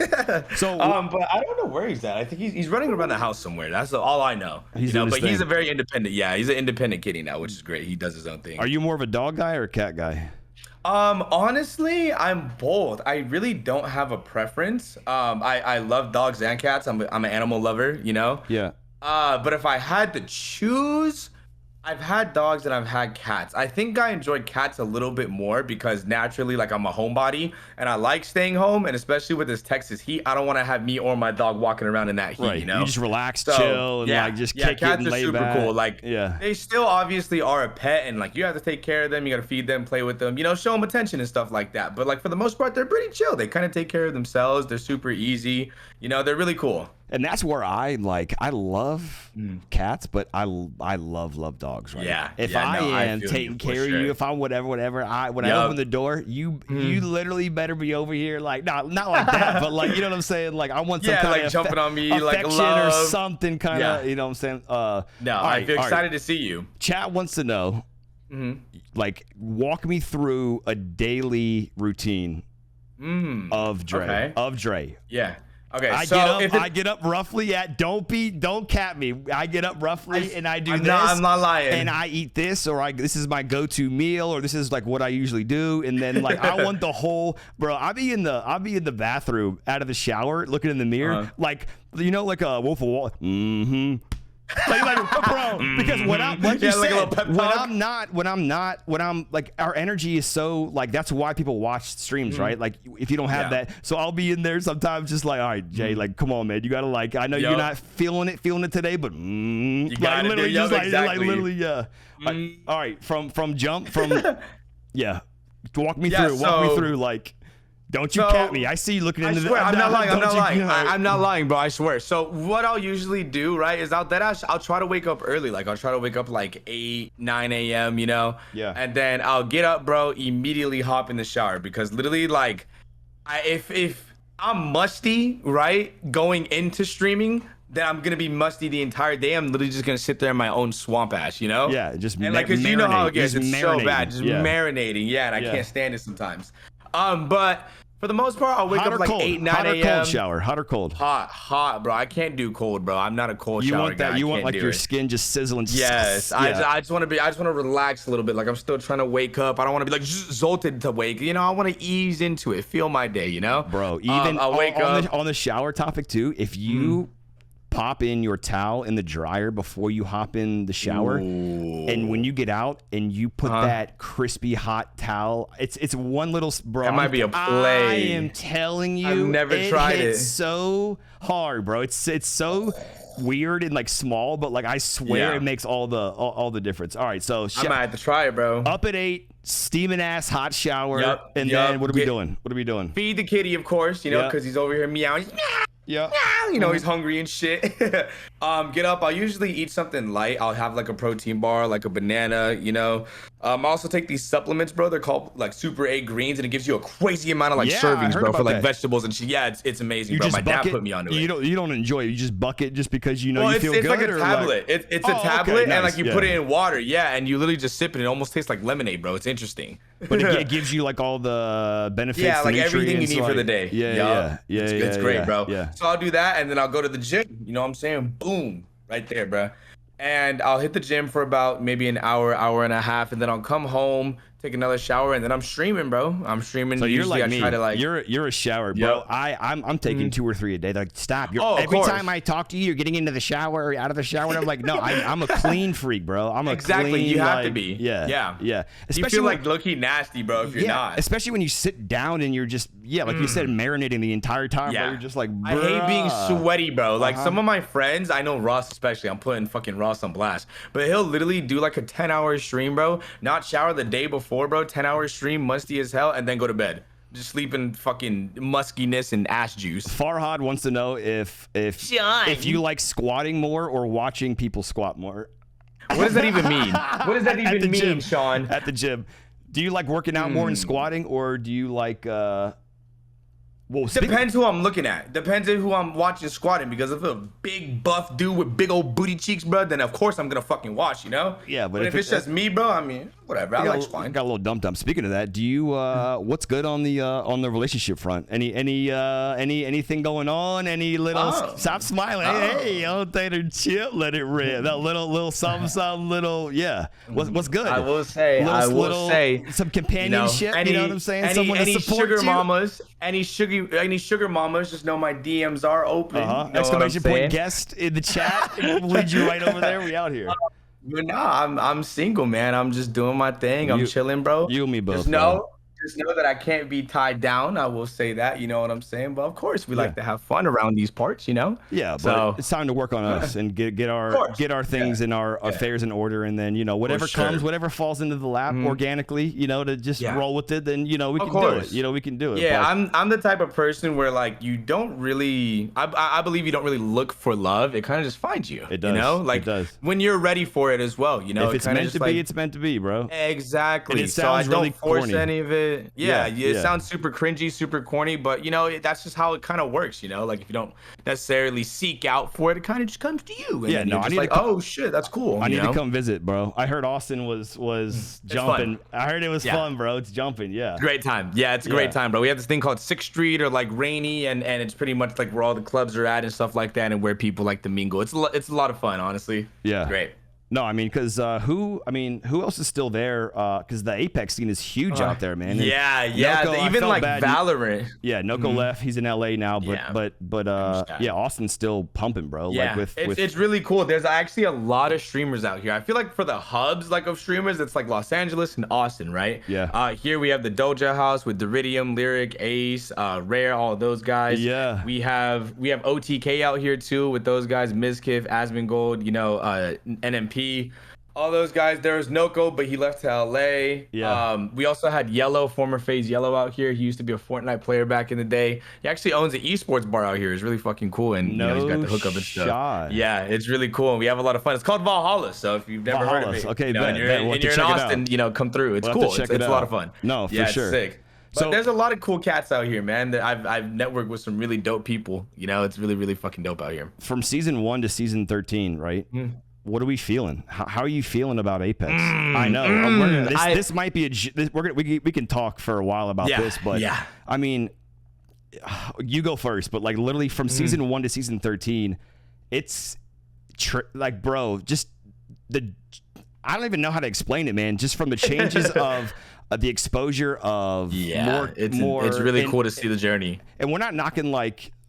A: So,
B: but I don't know where he's at. I think he's running around the house somewhere. That's all I know. He's a very independent. Yeah, he's an independent kitty now, which is great. He does his own thing.
A: Are you more of a dog guy or a cat guy?
B: Honestly, I'm both. I really don't have a preference. I love dogs and cats. I'm an animal lover, you know?
A: Yeah.
B: But if I had to choose, I've had dogs and I've had cats. I think I enjoy cats a little bit more because naturally, like, I'm a homebody and I like staying home. And especially with this Texas heat, I don't want to have me or my dog walking around in that heat,
A: right.
B: You know?
A: You just relax, chill, and like just kick it and lay back.
B: Cats are super cool. Like,
A: yeah.
B: They still obviously are a pet and like you have to take care of them. You got to feed them, play with them, you know, show them attention and stuff like that. But like for the most part, they're pretty chill. They kind of take care of themselves. They're super easy. You know, they're really cool.
A: And that's where I love cats, but I love dogs, right?
B: Yeah.
A: If I am taking care of you, if I'm whatever, when I open the door, you literally better be over here, like not like that, but like, you know what I'm saying? Like I want some kind
B: like
A: of
B: jumping on me, like
A: affection
B: love.
A: or something kind of, you know what I'm saying?
B: I feel excited to see you.
A: Chat wants to know, like, walk me through a daily routine of Dre.
B: Okay.
A: Of Dre.
B: Yeah. Okay,
A: I get up roughly at don't cap me. I get up roughly and I do this.
B: I'm not lying.
A: And I eat this, or this is my go-to meal, or this is like what I usually do. And then like I want the whole, bro. I'll be in the bathroom out of the shower, looking in the mirror, like, you know, like a Wolf of Wall. bro, because when I'm like
B: Yeah,
A: you
B: like a
A: said,
B: little pep talk.
A: when I'm like, our energy is so like, that's why people watch streams, right? Like if you don't have that, so I'll be in there sometimes just like, all right, Jay, like come on, man, you gotta like, I know you're not feeling it today, but
B: You
A: like
B: gotta
A: literally
B: do,
A: just like
B: exactly.
A: literally, yeah. Like, all right, from jump from yeah, walk me through like. Don't you cat me. I see you looking into the...
B: I'm not lying. I'm not lying, bro. I swear. So what I'll usually do, right, is I'll try to wake up early. Like, I'll try to wake up like 8, 9 a.m., you know?
A: Yeah.
B: And then I'll get up, bro, immediately hop in the shower. Because literally, like, if I'm musty, right, going into streaming, then I'm going to be musty the entire day. I'm literally just going to sit there in my own swamp ass, you know?
A: Yeah, just
B: and like, because you know how it gets. It's so bad. Just
A: yeah.
B: marinating. Yeah, and I can't stand it sometimes. But... for the most part, I'll wake up like 8, 9 a.m.
A: Hot or cold shower? Hot or cold?
B: Hot, bro. I can't do cold, bro. I'm not a cold shower guy.
A: You want that? You want like your skin just sizzling?
B: Yes.
A: Yeah.
B: I just want to relax a little bit. Like I'm still trying to wake up. I don't want to be like jolted to wake. You know, I want to ease into it, feel my day. You know,
A: bro. Even
B: I'll wake up
A: on the shower topic too. If you pop in your towel in the dryer before you hop in the shower, and when you get out and you put that crispy hot towel, it's one little bro.
B: That might be a play.
A: I am telling you,
B: I've never tried it.
A: It's so hard, bro. It's so weird and like small, but like I swear it makes all the difference. All right, so
B: I might have to try it, bro.
A: Up at 8, steaming ass hot shower, and then what are we doing? What are we doing?
B: Feed the kitty, of course, you know, because he's over here meowing.
A: Yeah.
B: You know, he's hungry and shit. Get up. I'll usually eat something light. I'll have like a protein bar, like a banana, you know. I also take these supplements, bro. They're called like Super 8 Greens, and it gives you a crazy amount of like servings, bro, for like vegetables and shit. Yeah, it's amazing, bro. My dad put me onto it.
A: You don't enjoy it. You just buck it just because you know you feel
B: it's
A: good.
B: It's like a tablet. It's a tablet,
A: okay,
B: and like you put it in water, and you literally just sip it. It almost tastes like lemonade, bro. It's interesting.
A: But it gives you like all the benefits.
B: Yeah, like everything you need for the day.
A: Yeah.
B: It's great, bro.
A: Yeah.
B: So I'll do that, and then I'll go to the gym. You know what I'm saying? Boom, right there, bro. And I'll hit the gym for about maybe an hour, hour and a half, and then I'll come home, take another shower, and then I'm streaming, bro. I'm streaming.
A: So you're
B: usually
A: like me.
B: I try to like,
A: you're a shower, bro. I'm taking 2 or 3 a day. They're like, stop. Every time I talk to you, you're getting into the shower or out of the shower. And I'm like, no, I'm a clean freak, bro. I'm a clean,
B: you have to be.
A: Yeah.
B: Especially you feel like low-key nasty, bro, if you're not.
A: Especially when you sit down and you're just like you said, marinating the entire time. Bro. You're just like, bruh.
B: I hate being sweaty, bro. Like some of my friends, I know Ross especially. I'm putting fucking Ross on blast, but he'll literally do like a 10-hour stream, bro. Not shower the day before, bro. 10-hour stream, musty as hell, and then go to bed. Just sleep in fucking muskiness and ass juice.
A: Farhad wants to know if you like squatting more or watching people squat more.
B: What does that even mean? What does that even mean,
A: gym,
B: Sean?
A: At the gym. Do you like working out more and squatting, or do you like
B: depends who I'm looking at. Depends on who I'm watching squatting. Because if a big buff dude with big old booty cheeks, bro, then of course I'm gonna fucking watch, you know?
A: Yeah, but
B: if it's just me, bro, I mean, whatever. I like squatting.
A: Got a little dumb. Speaking of that, do you what's good on the relationship front? Anything going on? Any little stop smiling. Hey, old Tater, chill, let it rip. That little something, little What's good?
B: I will say
A: some companionship. You know what I'm saying? Someone to support
B: sugar
A: you.
B: Mamas. Any sugar mamas, just know my DMs are open. You know
A: Exclamation point guest in the chat. We'll lead you right over there. We out here.
B: But nah, I'm single, man. I'm just doing my thing. I'm chilling, bro.
A: You and me both.
B: Just know that I can't be tied down. I will say that, you know what I'm saying? But of course, we like to have fun around these parts, you know?
A: Yeah, but it's time to work on us and get our things and our affairs in order, and then, you know, whatever comes, whatever falls into the lap organically, you know, to just roll with it, then, you know, we can do it. You know, we can do it.
B: Yeah, I'm the type of person where, like, you don't really, I believe you don't really look for love. It kind of just finds you.
A: It does.
B: You know? Like,
A: it does.
B: When you're ready for it as well, you know?
A: If it's meant to be, it's meant to be, bro.
B: Exactly.
A: And it sounds
B: so I
A: really
B: don't force
A: corny.
B: any of it. It sounds super cringy, super corny, but you know, that's just how it kind of works, you know? Like if you don't necessarily seek out for it, it kind of just comes to you. And you're just like, oh shit, that's cool.
A: I need to come visit, bro. I heard Austin was jumping.
B: Fun.
A: I heard it was fun, bro. It's jumping,
B: Great time. Yeah, it's a great time, bro. We have this thing called 6th Street or like Rainy, and it's pretty much like where all the clubs are at and stuff like that, and where people like to mingle. It's a lot of fun, honestly.
A: Yeah.
B: Great.
A: No, I mean, because who else is still there? Because the Apex scene is huge out there, man. And
B: Yeah,
A: Noko,
B: even like
A: bad.
B: Valorant.
A: Yeah, Noko left. He's in LA now,
B: Yeah.
A: but yeah, Austin's still pumping, bro.
B: Yeah,
A: Like
B: it's really cool. There's actually a lot of streamers out here. I feel like for the hubs like of streamers, it's like Los Angeles and Austin, right?
A: Yeah.
B: Here we have the Doja House with Deridium, Lyric, Ace, Rare, all of those guys.
A: Yeah.
B: We have OTK out here too with those guys, Mizkif, Asmongold, NMP. All those guys. There was Noko, but he left to LA.
A: Yeah.
B: We also had Yellow, former FaZe Yellow out here. He used to be a Fortnite player back in the day. He actually owns an esports bar out here. It's really fucking cool, and he's got the hookup and stuff. Yeah, it's really cool, and we have a lot of fun. It's called Valhalla, so if you've never heard of it,
A: okay,
B: and you're in Austin, come through. It's cool. It's a lot of fun.
A: No, for sure.
B: It's sick. But there's a lot of cool cats out here, man. That I've networked with some really dope people. It's really, really fucking dope out here.
A: From season 1 to season 13, right? What are we feeling? How are you feeling about Apex? I know this might be we can talk for a while about this, but I mean, you go first. But like literally from season 1 to season 13, it's like, bro, just I don't even know how to explain it, man. Just from the changes of the exposure of more.
B: It's really cool to see the journey.
A: And we're not knocking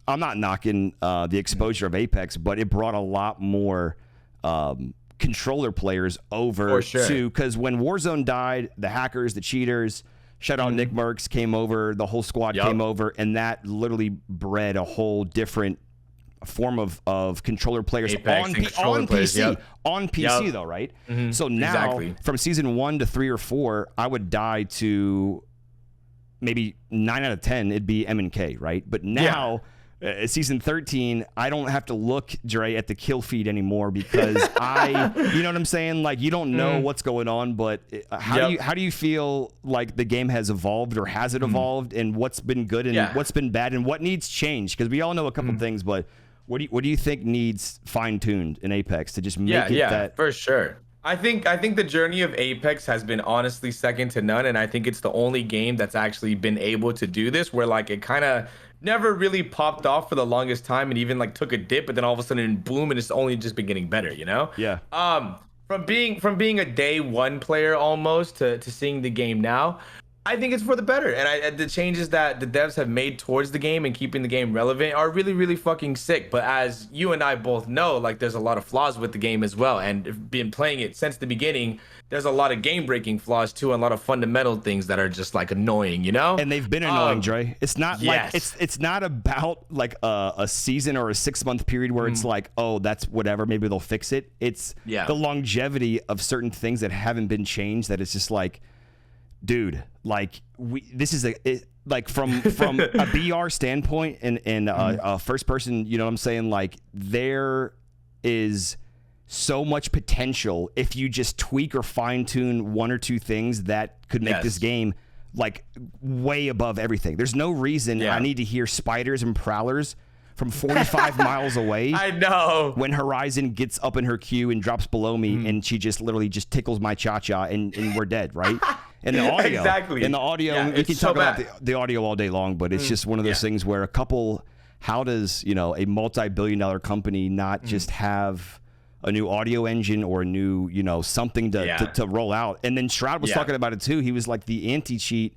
A: I'm not knocking the exposure of Apex, but it brought a lot more controller players over to, because when Warzone died, the hackers, the cheaters, shout out Nick Merckx, came over, the whole squad came over, and that literally bred a whole different form of controller players on PC though, right? So now from season 1 to 3 or 4, I would die to maybe 9 out of 10 it'd be M&K, right? But now season 13, I don't have to look, Dre, at the kill feed anymore, because you know what I'm saying? Like, you don't know what's going on, but how do you feel like the game has evolved, or has it evolved, and what's been good and what's been bad, and what needs change? Because we all know a couple things, but what do you think needs fine-tuned in Apex to just make it that?
B: For sure. I think the journey of Apex has been honestly second to none, and I think it's the only game that's actually been able to do this, where like it kind of never really popped off for the longest time, and even like took a dip, but then all of a sudden boom, and it's only just been getting better,
A: Yeah.
B: From being a day one player almost to seeing the game now, I think it's for the better. And the changes that the devs have made towards the game and keeping the game relevant are really, really fucking sick. But as you and I both know, like, there's a lot of flaws with the game as well. And been playing it since the beginning, there's a lot of game breaking flaws too, and a lot of fundamental things that are just like annoying,
A: And they've been annoying, Dre. It's not like it's not about like a season or a 6-month period where it's like, oh, that's whatever, maybe they'll fix it. It's the longevity of certain things that haven't been changed, that it's just like, dude, like this is like from a BR standpoint and a first person, you know what I'm saying? Like, there is so much potential if you just tweak or fine tune one or two things that could make this game like way above everything. There's no reason I need to hear spiders and prowlers from 45 miles away.
B: I know.
A: When Horizon gets up in her queue and drops below me and she just literally just tickles my cha-cha and we're dead, right? And the audio, in the audio, we can talk about the audio all day long, but it's just one of those things where how does, a multi-billion-dollar company not just have a new audio engine or a new, something to roll out? And then Shroud was talking about it too. He was like, the anti-cheat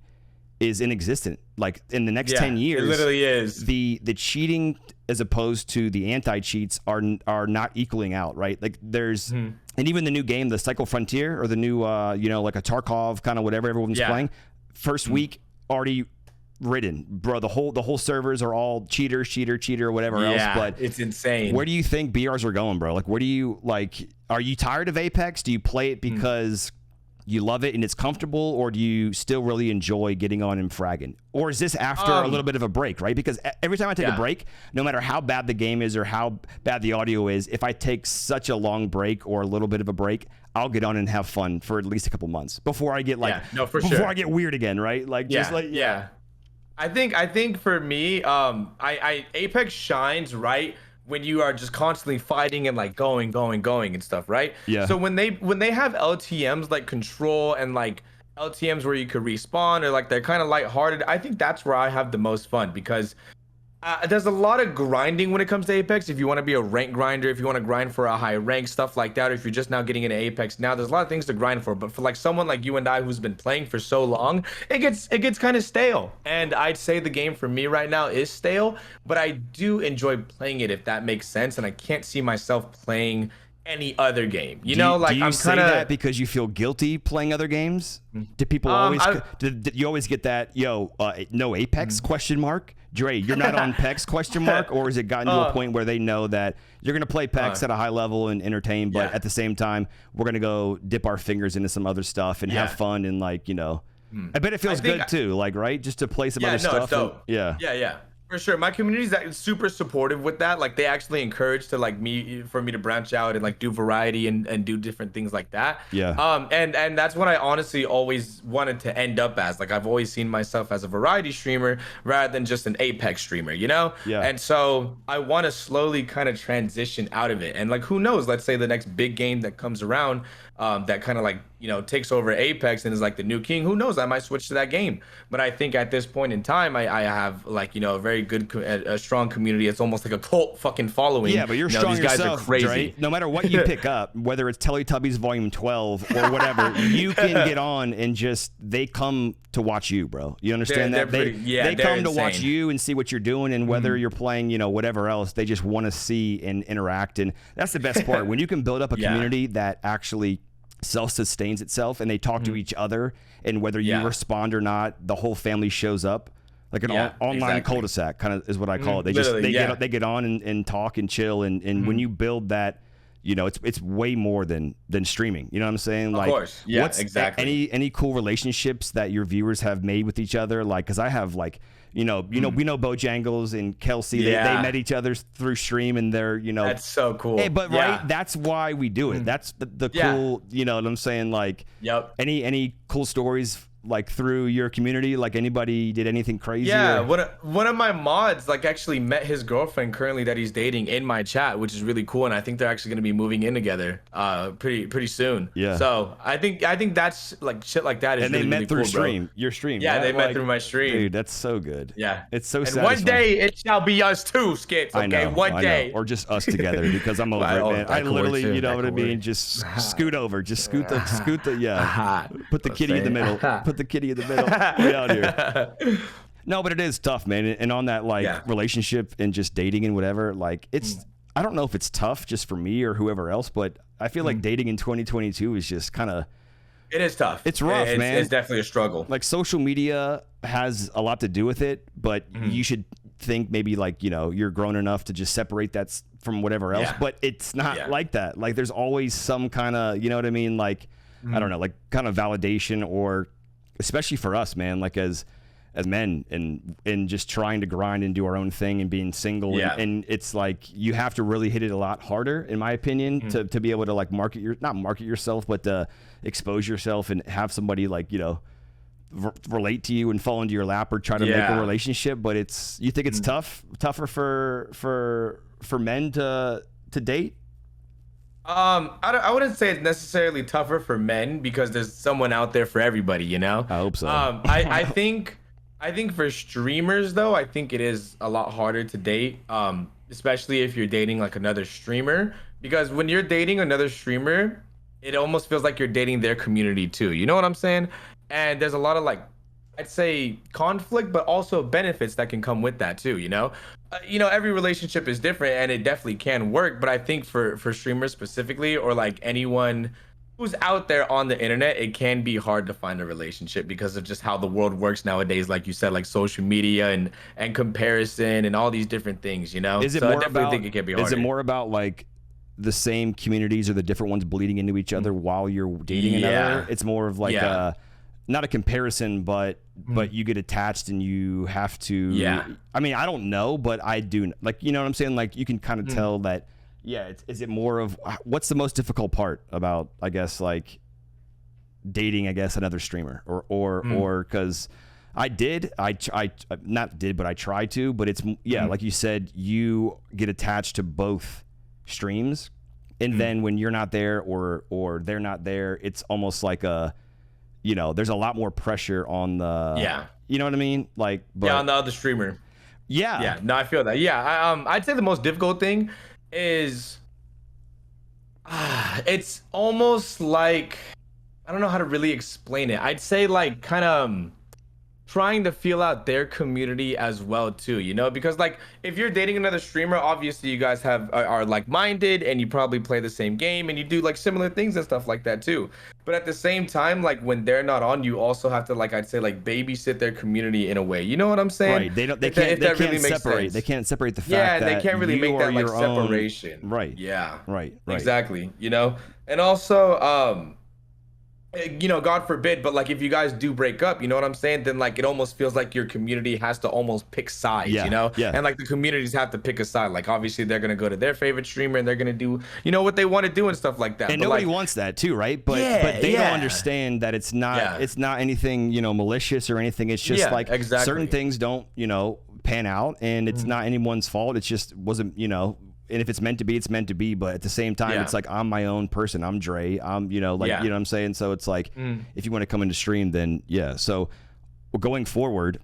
A: is inexistent. Like, in the next 10 years,
B: it literally is.
A: The cheating as opposed to the anti-cheats are not equaling out, right? Like, there's and even the new game, the Cycle Frontier, or the new like a Tarkov kind of whatever everyone's playing, first week already ridden, bro. The whole servers are all cheater or whatever else. But
B: it's insane.
A: Where do you think BRs are going, bro? Like, where do you are you tired of Apex? Do you play it because you love it and it's comfortable, or do you still really enjoy getting on and fragging? Or is this after a little bit of a break, right? Because every time I take a break, no matter how bad the game is or how bad the audio is, if I take such a long break or a little bit of a break, I'll get on and have fun for at least a couple months before I get I get weird again, right? Like,
B: I think for me, I Apex shines right when you are just constantly fighting and like going and stuff, right?
A: Yeah.
B: So when they have LTMs like Control and like LTMs where you could respawn, or like they're kind of lighthearted, I think that's where I have the most fun, because There's a lot of grinding when it comes to Apex. If you want to be a rank grinder, if you want to grind for a high rank, stuff like that, or if you're just now getting into Apex, now there's a lot of things to grind for. But for like someone like you and I who's been playing for so long, it gets kind of stale. And I'd say the game for me right now is stale, but I do enjoy playing it if that makes sense. And I can't see myself playing any other game. You know, like
A: do you
B: I'm
A: say
B: kind of
A: that because you feel guilty playing other games? Do people always? Did you always get that? No Apex question mark. Dre, you're not on PEX question mark, or has it gotten to a point where they know that you're gonna play PEX at a high level and entertain, but at the same time we're gonna go dip our fingers into some other stuff and have fun and like I bet it feels good too, like right, just to play some other stuff.
B: Yeah. For sure, my community is super supportive with that. Like they actually encourage to like for me to branch out and like do variety and do different things like that.
A: Yeah.
B: And that's what I honestly always wanted to end up as. Like I've always seen myself as a variety streamer rather than just an Apex streamer, you know?
A: Yeah.
B: And so I want to slowly kind of transition out of it. And like who knows? Let's say the next big game that comes around, that kind of like takes over Apex and is like the new king. Who knows? I might switch to that game. But I think at this point in time, I have like a very good, a strong community. It's almost like a cult fucking following.
A: Yeah, but you're strong
B: these guys
A: yourself,
B: are crazy.
A: Right? No matter what you pick up, whether it's Teletubbies Volume 12 or whatever, you can get on and just they come to watch you, bro. You understand that? They come to watch you and see what you're doing, and whether you're playing, whatever else, they just want to see and interact. And that's the best part. When you can build up a community that actually self-sustains itself and they talk to each other, and whether you respond or not, the whole family shows up. Like an online cul-de-sac kind of is what I call it. They get on and talk and chill, and when you build that, it's way more than streaming. You know what I'm saying?
B: Of course. Yeah,
A: what's
B: exactly.
A: Any cool relationships that your viewers have made with each other? Like, because I have like we know Bojangles and Kelsey. They met each other through stream, and they're
B: that's so cool.
A: Hey, but right, that's why we do it. That's the cool. You know what I'm saying? Like, any cool stories like through your community? Like anybody did anything crazy?
B: Yeah, one of my mods like actually met his girlfriend currently that he's dating in my chat, which is really cool, and I think they're actually going to be moving in together pretty soon.
A: Yeah.
B: So I think that's like shit like that is
A: and
B: really,
A: they met
B: really
A: through
B: cool,
A: stream.
B: Bro.
A: Your stream.
B: Yeah,
A: right?
B: they met through my stream.
A: Dude, that's so good.
B: Yeah,
A: it's so.
B: And
A: satisfying.
B: one day it shall be us too, Skits. Okay,
A: I know,
B: one day,
A: or just us together because I'm over it, man. I literally, you know what I mean. Just scoot over, just scoot the put the kitty in the middle. Put the kitty in the middle. Out here. No, but it is tough, man. And on that relationship and just dating and whatever, like it's I don't know if it's tough just for me or whoever else, but I feel like dating in 2022 is just kind of
B: it is tough.
A: It's rough, man.
B: It's definitely a struggle.
A: Like social media has a lot to do with it, but you should think maybe like, you're grown enough to just separate that from whatever else, but it's not like that. Like there's always some kind of, you know what I mean? Like, I don't know, like kind of validation, or especially for us, man, like as men and just trying to grind and do our own thing and being single. And it's like you have to really hit it a lot harder, in my opinion, to be able to like not market yourself, but to expose yourself and have somebody like, relate to you and fall into your lap or try to make a relationship. But you think it's tougher for men to date?
B: I wouldn't say it's necessarily tougher for men because there's someone out there for everybody, I
A: hope so.
B: I think for streamers though, I think it is a lot harder to date, especially if you're dating like another streamer, because when you're dating another streamer, it almost feels like you're dating their community too. You know what I'm saying? And there's a lot of like, I'd say conflict, but also benefits that can come with that too, every relationship is different and it definitely can work. But I think for streamers specifically, or like anyone who's out there on the internet, it can be hard to find a relationship because of just how the world works nowadays. Like you said, like social media and comparison and all these different things,
A: Is it
B: so
A: more
B: I definitely
A: about,
B: think it can be harder.
A: Is it more about like the same communities or the different ones bleeding into each other while you're dating another? It's more of like not a comparison, but you get attached and you have to. I mean, I don't know, but I do. Like, you know what I'm saying? Like, you can kind of tell that. Yeah. Is it more of what's the most difficult part about, I guess, like dating, I guess, another streamer or because I try to, but it's like you said, you get attached to both streams, and then when you're not there or they're not there, it's almost like there's a lot more pressure on the, you know what I mean? Like, but,
B: on the other streamer. Yeah, no, I feel that. Yeah, I'd say the most difficult thing is, it's almost like, I don't know how to really explain it. I'd say like kind of trying to feel out their community as well too, because like if you're dating another streamer, obviously you guys are like-minded and you probably play the same game and you do like similar things and stuff like that too. But at the same time, like when they're not on, you also have to, like, I'd say, like, babysit their community in a way. You know what I'm saying?
A: Right. They can't separate. They can't separate the fact that
B: they can't really make that like separation.
A: Right.
B: Yeah.
A: Right.
B: Exactly. And also, God forbid, but like if you guys do break up, you know what I'm saying? Then like it almost feels like your community has to almost pick sides,
A: Yeah.
B: And like the communities have to pick a side. Like obviously they're gonna go to their favorite streamer and they're gonna do, what they want to do and stuff like that.
A: And
B: but
A: nobody
B: like,
A: wants that too, right? But they don't understand that it's not anything, malicious or anything. It's just like certain things don't, pan out, and it's not anyone's fault. It just wasn't, and if it's meant to be, it's meant to be. But at the same time, it's like, I'm my own person. I'm Dre. I'm, you know what I'm saying? So it's like, if you want to come into stream, then So going forward,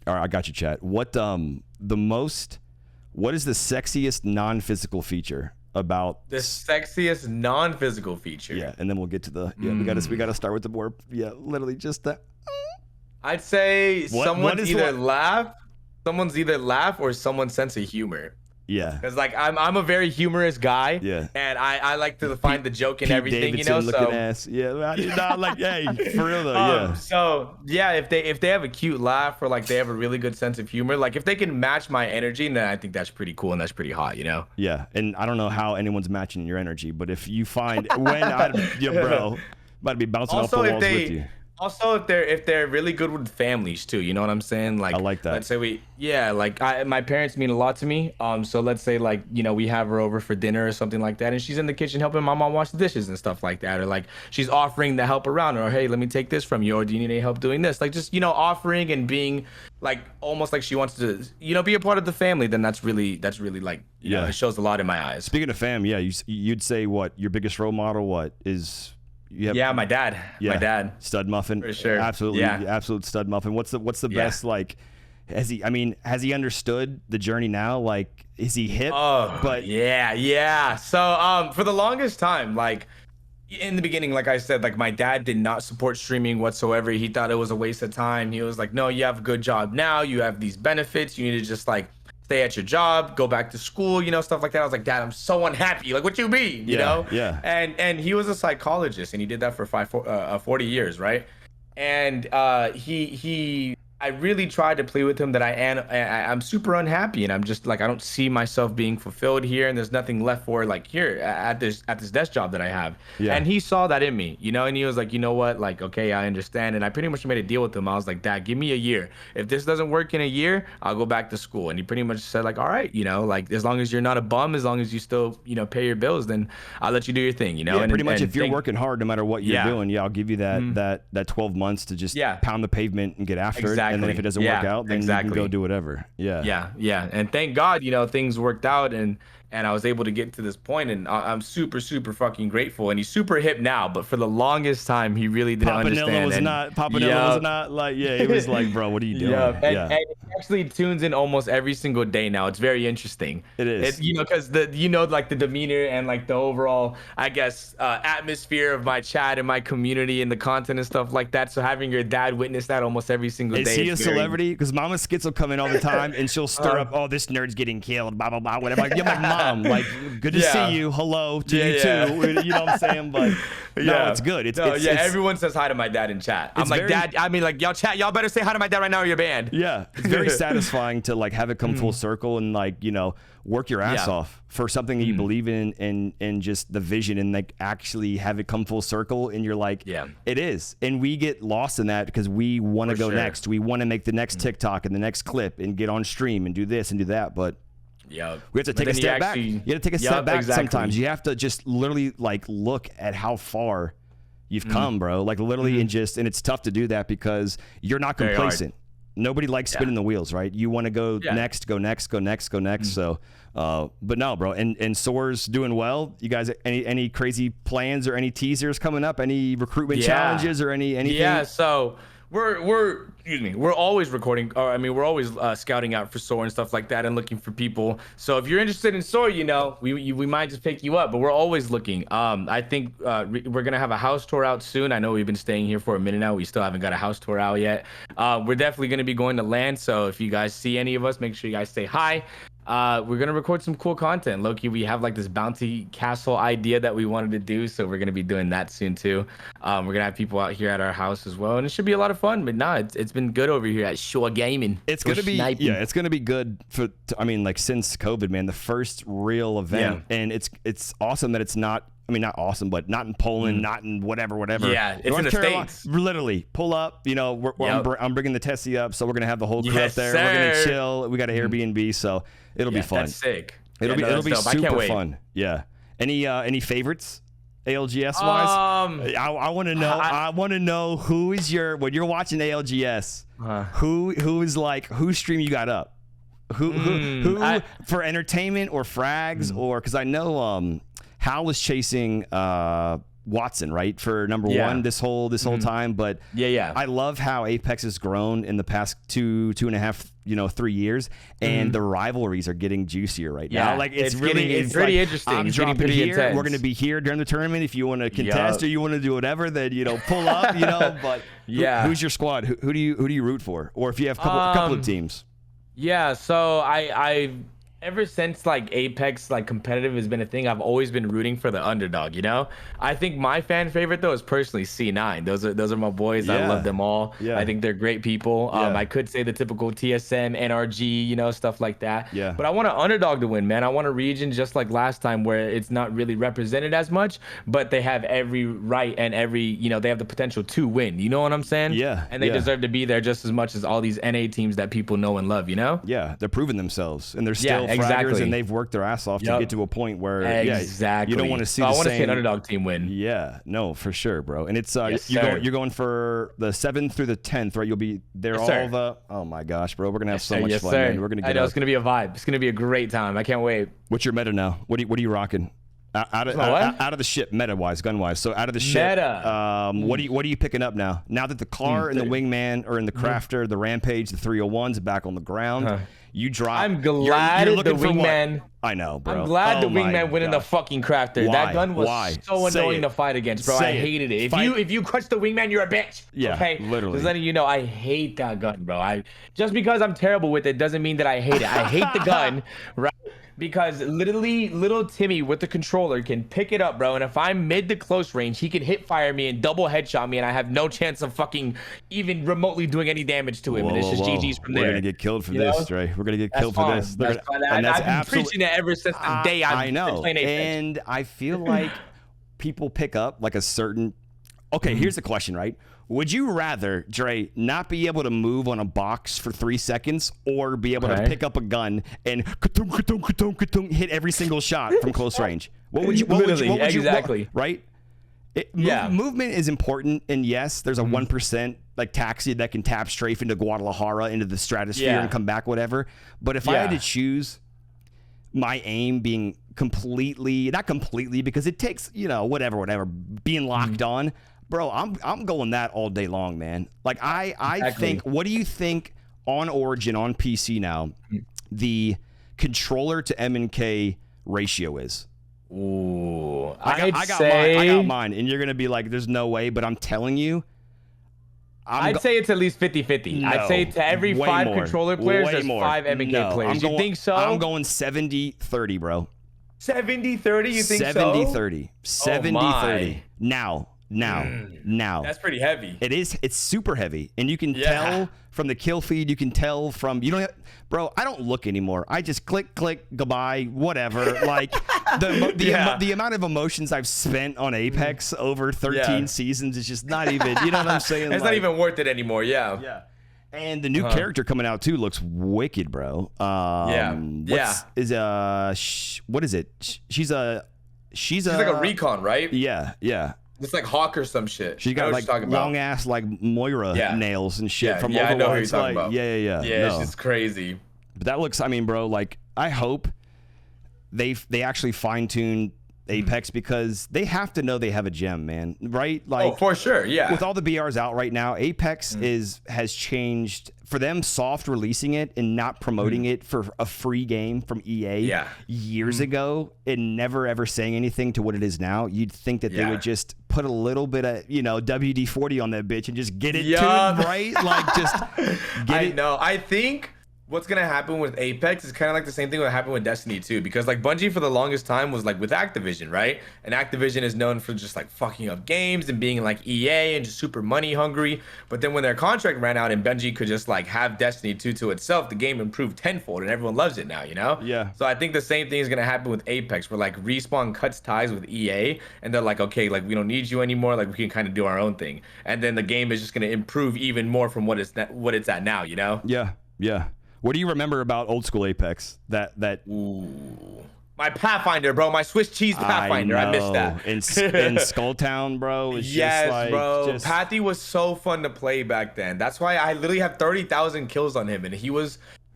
A: all right, I got you, chat. What is the sexiest non-physical feature about
B: the sexiest non-physical feature?
A: Yeah, and then we'll get to the we got to start with the more literally just the.
B: I'd say someone's either laugh or someone's sense of humor.
A: Yeah,
B: because like I'm a very humorous guy.
A: Yeah,
B: and I like to find the joke in everything.
A: Davidson looking ass. Yeah, not like hey, for real though. Yeah.
B: So yeah, if they have a cute laugh or like they have a really good sense of humor, like if they can match my energy, then I think that's pretty cool and that's pretty hot.
A: Yeah, and I don't know how anyone's matching your energy, but if you find bro, about to be bouncing off the walls with you.
B: Also, if they're really good with families too, you know what I'm saying? Like
A: I like that.
B: Let's say my parents mean a lot to me. So let's say like we have her over for dinner or something like that, and she's in the kitchen helping my mom wash the dishes and stuff like that, or like she's offering to help around, or hey, let me take this from you, or do you need any help doing this? Like just offering and being like almost like she wants to be a part of the family. Then that's really like it shows a lot in my eyes.
A: Speaking of fam, you'd say what your biggest role model is.
B: My dad.
A: Yeah,
B: my dad.
A: Stud muffin.
B: For sure.
A: Absolutely. Yeah. Absolute stud muffin. What's the best, like, has he understood the journey now? Like, is he hip?
B: Oh, but yeah. So, for the longest time, like, in the beginning, like I said, like my dad did not support streaming whatsoever. He thought it was a waste of time. He was like, no, you have a good job now. You have these benefits. You need to just like stay at your job, go back to school, stuff like that. I was like, Dad, I'm so unhappy. Like, what you mean, you know?
A: Yeah.
B: And he was a psychologist, and he did that for 40 years, right? And I really tried to play with him that I'm super unhappy, and I'm just like, I don't see myself being fulfilled here, and there's nothing left for like here at this desk job that I have. Yeah. And he saw that in me, and he was like, you know what, like, okay, I understand. And I pretty much made a deal with him. I was like, Dad, give me a year. If this doesn't work in a year, I'll go back to school. And he pretty much said like, all right, like as long as you're not a bum, as long as you still pay your bills, then I'll let you do your thing,
A: Yeah, pretty much. If you're working hard, no matter what you're doing, I'll give you that 12 months to just pound the pavement and get after it. And then if it doesn't work out, then you can go do whatever. Yeah.
B: And thank God, things worked out, and I was able to get to this point, and I'm super, super fucking grateful. And he's super hip now, but for the longest time, he really didn't understand.
A: Papa Nilla was not like, he was like, bro, what are you doing?
B: And he actually tunes in almost every single day now. It's very interesting.
A: It is.
B: Because like the demeanor and like the overall, I guess, atmosphere of my chat and my community and the content and stuff like that. So having your dad witness that almost every single day.
A: Is he a celebrity? Because Mama Skits will come in all the time and she'll stir up, oh, this nerd's getting killed, blah, blah, blah, whatever. Like, you're like, Mom, like, good to see you. Hello to you too. You know what I'm saying? But no, it's good. It's
B: everyone says hi to my dad in chat. I'm like, Dad, like, y'all chat, y'all better say hi to my dad right now or you're banned.
A: Yeah. It's very satisfying to like have it come full circle and like, work your ass off for something that you believe in and just the vision, and like actually have it come full circle, and you're like, it is. And we get lost in that because we want to go next. We want to make the next TikTok and the next clip and get on stream and do this and do that, but we have to take a step back. You have to take a step back sometimes. You have to just literally like look at how far you've come, bro. Like literally and it's tough to do that because you're not complacent. Nobody likes spinning the wheels, right? You want to go next. So, but no, bro. And Soar's doing well. You guys, any crazy plans or any teasers coming up? Any recruitment challenges or anything?
B: Yeah. So we're excuse me, we're always recording, or I mean, we're always scouting out for Soar and stuff like that and looking for people. So if you're interested in Soar, you know, we might just pick you up, but we're always looking. I think we're gonna have a house tour out soon. I know we've been staying here for a minute now. We still haven't got a house tour out yet. We're definitely gonna be going to land. So if you guys see any of us, make sure you guys say hi. We're gonna record some cool content. Loki, we have like this bounty castle idea that we wanted to do, so we're gonna be doing that soon too. We're gonna have people out here at our house as well, and it should be a lot of fun. But nah, it's been good over here at Shore Gaming.
A: It's gonna be it's gonna be good for. I mean, like since COVID, man, the first real event, and it's awesome that it's not. I mean, not awesome, but not in Poland, not in whatever.
B: Yeah, it's
A: North
B: in the
A: Carolina,
B: States.
A: Literally, pull up. You know, I'm bringing the Tessie up, so we're gonna have the whole crew up there.
B: Sir.
A: We're gonna chill. We got an Airbnb, so it'll be fun.
B: That's sick.
A: It'll be super fun. Yeah. Any favorites? ALGS wise? I want to know. I want to know who is when you're watching ALGS. Who is like whose stream you got up? Who for entertainment or frags or because I know Hal was chasing Watson, right, for number one this whole time. But I love how Apex has grown in the past 2.5, 3 years, and the rivalries are getting juicier right now. Like it's pretty
B: interesting.
A: I'm dropping here. We're gonna be here during the tournament. If you want to contest or you want to do whatever, then pull up. But who's your squad? Who do you root for? Or if you have a couple of teams.
B: Yeah, so I ever since like Apex like competitive has been a thing, I've always been rooting for the underdog, I think my fan favorite though is personally C9. Those are my boys. I love them all. I think they're great people. I could say the typical TSM, NRG, stuff like that. But I want an underdog to win, man. I want a region just like last time where it's not really represented as much, but they have every right and every, they have the potential to win. You know what I'm saying? And they deserve to be there just as much as all these NA teams that people know and love,
A: Yeah, they're proving themselves and they're still fraggers, and they've worked their ass off to get to a point where you don't want to see.
B: I want to see an underdog team win.
A: Yeah, no, for sure, bro. And it's you're going for the 7th through the 10th, right? You'll be there all the. Oh my gosh, bro, we're gonna have so much fun. Man. We're gonna.
B: I know it's gonna be a vibe. It's gonna be a great time. I can't wait.
A: What's your meta now? What are you rocking? Out of the ship, meta wise, gun wise. So out of the ship, what are you picking up now? Now that the car and the wingman are in the crafter, the rampage, the 301's back on the ground. You drop.
B: I'm glad
A: you're
B: the wingman.
A: I know, bro.
B: I'm glad the wingman went in the fucking crafter. That gun was so annoying to fight against, bro. I hated it. If you crush the wingman, you're a bitch.
A: Yeah,
B: okay?
A: Literally.
B: Just letting you know, I hate that gun, bro. Just because I'm terrible with it doesn't mean that I hate it. I hate the gun, right? Because literally, little Timmy with the controller can pick it up, bro. And if I'm mid to close range, he can hit fire me and double headshot me, and I have no chance of fucking even remotely doing any damage to him. And it's just GG's from there.
A: We're gonna get killed for this, right? We're gonna get killed for this.
B: And I've been preaching it ever since the day I've been playing Apex.
A: And I feel like people pick up like a certain. Okay, here's the question, right? Would you rather, Dre, not be able to move on a box for 3 seconds or be able to pick up a gun and hit every single shot from close range? What would you right? Movement is important, and yes, there's a 1% like taxi that can tap strafe into Guadalajara, into the stratosphere and come back, whatever. But if I had to choose my aim being not completely, because it takes, whatever, being locked on. Bro, I'm going that all day long, man. Like I think, what do you think on Origin on PC now the controller to M&K ratio is?
B: Ooh,
A: I got mine, and you're gonna be like, "There's no way," but I'm telling you,
B: I'd say it's at least 50-50.
A: No,
B: I'd say to every 5 controller players, there's 5 M&K players. You think so?
A: I'm going 70-30, bro.
B: 70-30, you think
A: 70-30. 70-30. Now.
B: That's pretty heavy.
A: It is. It's super heavy. And you can tell from the kill feed. You can tell from, bro, I don't look anymore. I just click, goodbye, whatever. Like the amount of emotions I've spent on Apex over 13 seasons is just not even, you know what I'm saying?
B: It's not even worth it anymore. Yeah.
A: And the new character coming out too looks wicked, bro. What is it? She's like
B: a recon, right?
A: Yeah.
B: It's like Hawk or some shit.
A: She got like long ass like Moira nails and shit from Overwatch.
B: I know who you're talking about.
A: Yeah.
B: It's just crazy.
A: But that looks, I mean, bro, like I hope they actually fine tune Apex because they have to know they have a gem, man. Right? Like,
B: oh, for sure, yeah.
A: With all the BRs out right now, Apex has changed for them. Soft releasing it and not promoting it for a free game from EA years ago, and never ever saying anything to what it is now. You'd think that they would just put a little bit of WD-40 on that bitch and just get it tuned right, like just get it.
B: I know. I think what's gonna happen with Apex is kind of like the same thing that happened with Destiny 2, because like Bungie for the longest time was like with Activision, right? And Activision is known for just like fucking up games and being like EA and just super money hungry. But then when their contract ran out and Bungie could just like have Destiny 2 to itself, the game improved tenfold and everyone loves it now,
A: Yeah.
B: So I think the same thing is gonna happen with Apex, where like Respawn cuts ties with EA and they're like, okay, like we don't need you anymore, like we can kind of do our own thing, and then the game is just gonna improve even more from what it's at now,
A: Yeah. What do you remember about old school Apex?
B: Ooh. My Pathfinder, bro. My Swiss cheese Pathfinder. I missed that.
A: In Skulltown, bro. It's
B: yes,
A: just like,
B: bro. Pathy was so fun to play back then. That's why I literally have 30,000 kills on him, and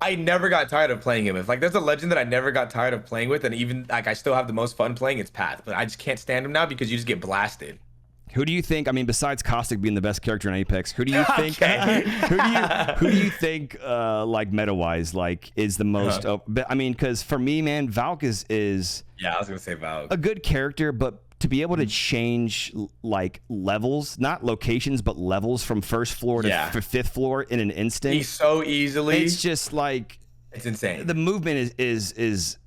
B: I never got tired of playing him. If like there's a legend that I never got tired of playing with, and even like I still have the most fun playing, it's Path. But I just can't stand him now because you just get blasted.
A: Who do you think? I mean, besides Caustic being the best character in Apex, who do you think? who do you think, like meta wise, like is the most? I mean, because for me, man, Valk is
B: yeah, I was gonna say Valk,
A: a good character, but to be able to change like levels, not locations, but levels from first floor to fifth floor in an instant,
B: he's so easily.
A: It's just like
B: it's insane.
A: The movement is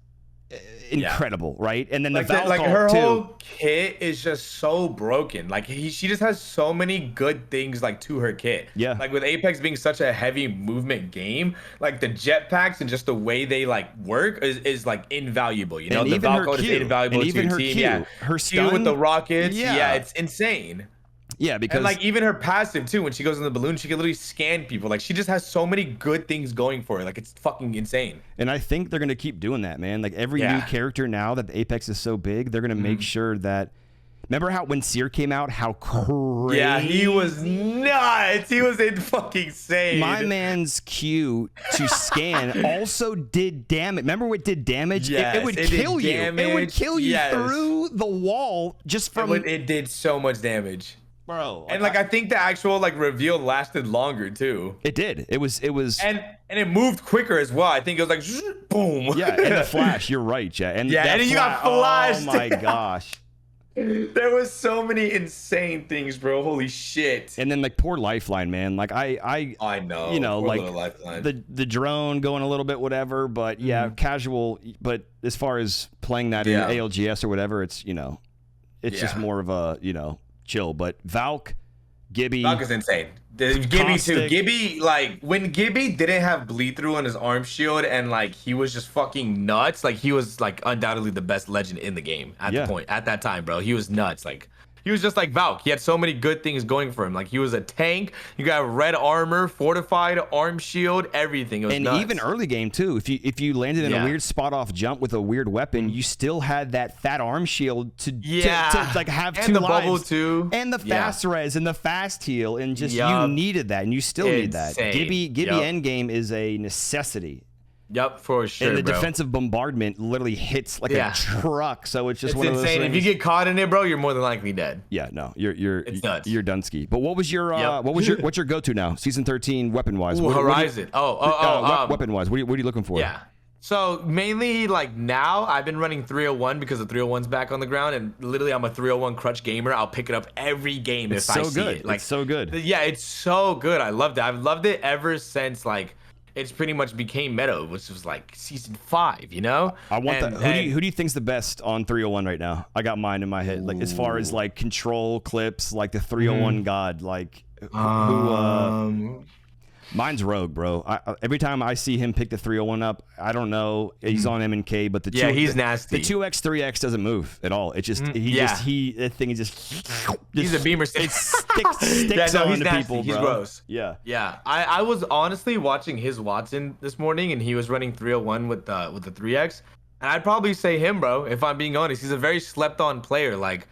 A: incredible, right? And then
B: like
A: the Valk
B: like her
A: too.
B: whole kit is just so broken. Like she just has so many good things like to her kit.
A: Yeah.
B: Like with Apex being such a heavy movement game, like the jetpacks and just the way they like work is like invaluable. You know,
A: and
B: the
A: even
B: Valk
A: her
B: is invaluable
A: and
B: to
A: even
B: your
A: her
B: team.
A: Q.
B: Yeah.
A: Her
B: Q
A: stun
B: with the rockets.
A: Yeah.
B: Yeah, it's insane.
A: Yeah, because
B: and like even her passive too, when she goes in the balloon, she can literally scan people. Like she just has so many good things going for her. Like it's fucking insane.
A: And I think they're gonna keep doing that, man. Like every new character now that the Apex is so big, they're gonna make sure that. Remember how when Seer came out, how crazy?
B: Yeah, he was nuts. He was fucking insane.
A: My man's Q to scan also did damage. Remember what did damage?
B: Yes,
A: it would kill you. It would kill you through the wall just from.
B: It did so much damage.
A: Bro,
B: and like I think the actual like reveal lasted longer too.
A: It did. It was
B: and it moved quicker as well. I think it was like boom.
A: Yeah, and the flash. You're right, Jet. And
B: yeah, and then you got flashed.
A: Oh my gosh.
B: There was so many insane things, bro. Holy shit.
A: And then like poor Lifeline, man. Like I
B: know.
A: You know,
B: poor
A: like the drone going a little bit whatever, but casual. But as far as playing that in ALGS or whatever, it's it's just more of a chill. But Valk, Gibby.
B: Valk is insane. Gibby too. Gibby, like when Gibby didn't have bleed through on his arm shield and like he was just fucking nuts. Like he was like undoubtedly the best legend in the game at the point at that time, bro. He was nuts. Like he was just like Valk. He had so many good things going for him. Like he was a tank. You got red armor, fortified arm shield, everything. It was nuts.
A: Even early game too. If you landed in a weird spot off jump with a weird weapon, you still had that fat arm shield to like have
B: and
A: two
B: the
A: lives.
B: Bubble too.
A: And the fast res and the fast heal and just you needed that and you still need that. Gibby endgame is a necessity.
B: Yep, for sure.
A: And the defensive bombardment literally hits like a truck, so it's just one of those
B: insane.
A: things.
B: If you get caught in it, bro, you're more than likely dead.
A: Yeah, no, you're Dunsky. But what's your go-to now? Season 13 weapon wise.
B: Horizon.
A: Weapon wise. What are you looking for?
B: Yeah. So mainly like now I've been running 301 because the 301's back on the ground, and literally I'm a 301 crutch gamer. I'll pick it up every game if I see it. Like
A: it's so good.
B: Yeah, it's so good. I loved it. I've loved it ever since like it's pretty much became meta, which was like season 5,
A: I want that. Who do you think's the best on 301 right now? I got mine in my head. Like as far as like control clips, like the 301 god, like mine's Rogue, bro. Every time I see him pick the 301 up, I don't know. He's on M&K, but
B: he's nasty.
A: The 2x, 3x doesn't move at all. It just that thing is just
B: he's a beamer stick.
A: It sticks on to people, bro.
B: He's gross.
A: Yeah.
B: I was honestly watching his Watson this morning, and he was running 301 with the 3x, and I'd probably say him, bro. If I'm being honest, he's a very slept on player. Like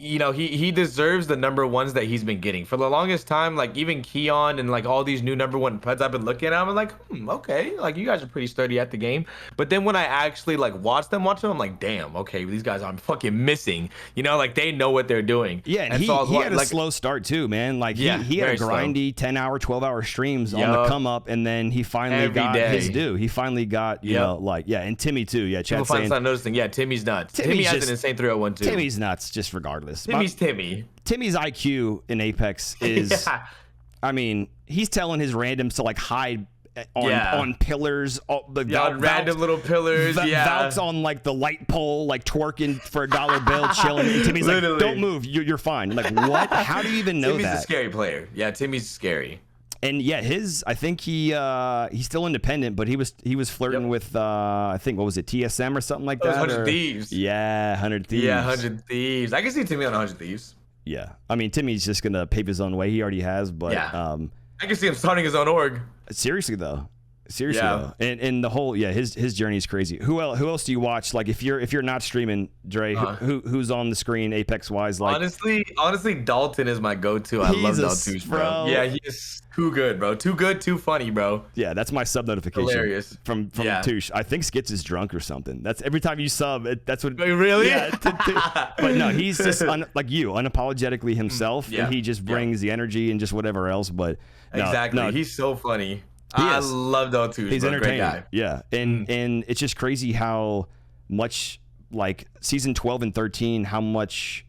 B: you know, he deserves the number ones that he's been getting for the longest time. Like even Keon and like all these new number one pets I've been looking at, I'm like, okay, like you guys are pretty sturdy at the game. But then when I actually like watch them, I'm like, damn, okay, these guys I'm fucking missing. You know, like they know what they're doing.
A: Yeah, and he had a slow start too, man. Like he had a grindy 10-hour, 12-hour streams on the come up, and then he finally got his due. He finally got, you know, like, yeah, and Timmy too. Yeah,
B: people finally start noticing. Yeah, Timmy's nuts. Timmy has an insane 301 too.
A: Timmy's nuts, just regardless.
B: Timmy's Timmy.
A: Timmy's IQ in Apex is, I mean, he's telling his randoms to like hide on pillars,
B: on random little pillars.
A: Valk's on like the light pole, like twerking for a dollar bill, chilling. And Timmy's like, "Don't move, you're fine." Like, what? How do you even know
B: Timmy's
A: that?
B: Timmy's a scary player. Yeah, Timmy's scary.
A: And yeah, I think he's still independent, but he was flirting with I think what was it, TSM or something like that.
B: 100 Thieves.
A: Yeah, 100 Thieves.
B: Yeah, 100 Thieves. I can see Timmy on 100 Thieves.
A: Yeah, I mean Timmy's just gonna pave his own way. He already has, but
B: I can see him starting his own org.
A: Seriously though, and the whole his journey is crazy. Who else do you watch? Like if you're not streaming, Dre, who's on the screen Apex wise? Like
B: honestly, Dalton is my go-to. I love Dalton, bro. Yeah, he is too good, bro. Too good, too funny, bro.
A: Yeah, that's my sub notification. Hilarious from Touche. I think Skits is drunk or something. That's every time you sub. That's what.
B: Wait, really?
A: Yeah. But no, he's just like you, unapologetically himself, and he just brings the energy and just whatever else. But
B: exactly, he's so funny. I love Dota 2.
A: He's entertaining.
B: Great guy.
A: Yeah, and it's just crazy how much like season 12 and 13, how much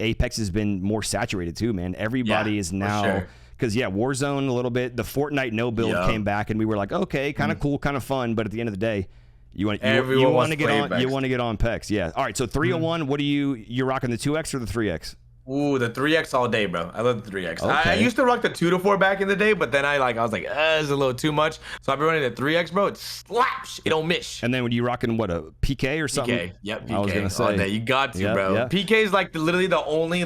A: Apex has been more saturated too, man. Everybody is now because Warzone a little bit. The Fortnite no build came back, and we were like, okay, kind of cool, kind of fun. But at the end of the day, you want to get on PEX. Yeah. All right. So 301. What you're rocking the 2X or the 3X?
B: Ooh, the 3X all day, bro. I love the 3X. Okay. I used to rock the 2 to 4 back in the day, but then I was like, it's a little too much. So I've been running the 3X, bro. It slaps. It don't miss.
A: And then when you rocking what, a PK or something?
B: PK. Yep, PK.
A: I was gonna say
B: all day. You got to, bro. Yep. PK is like literally the only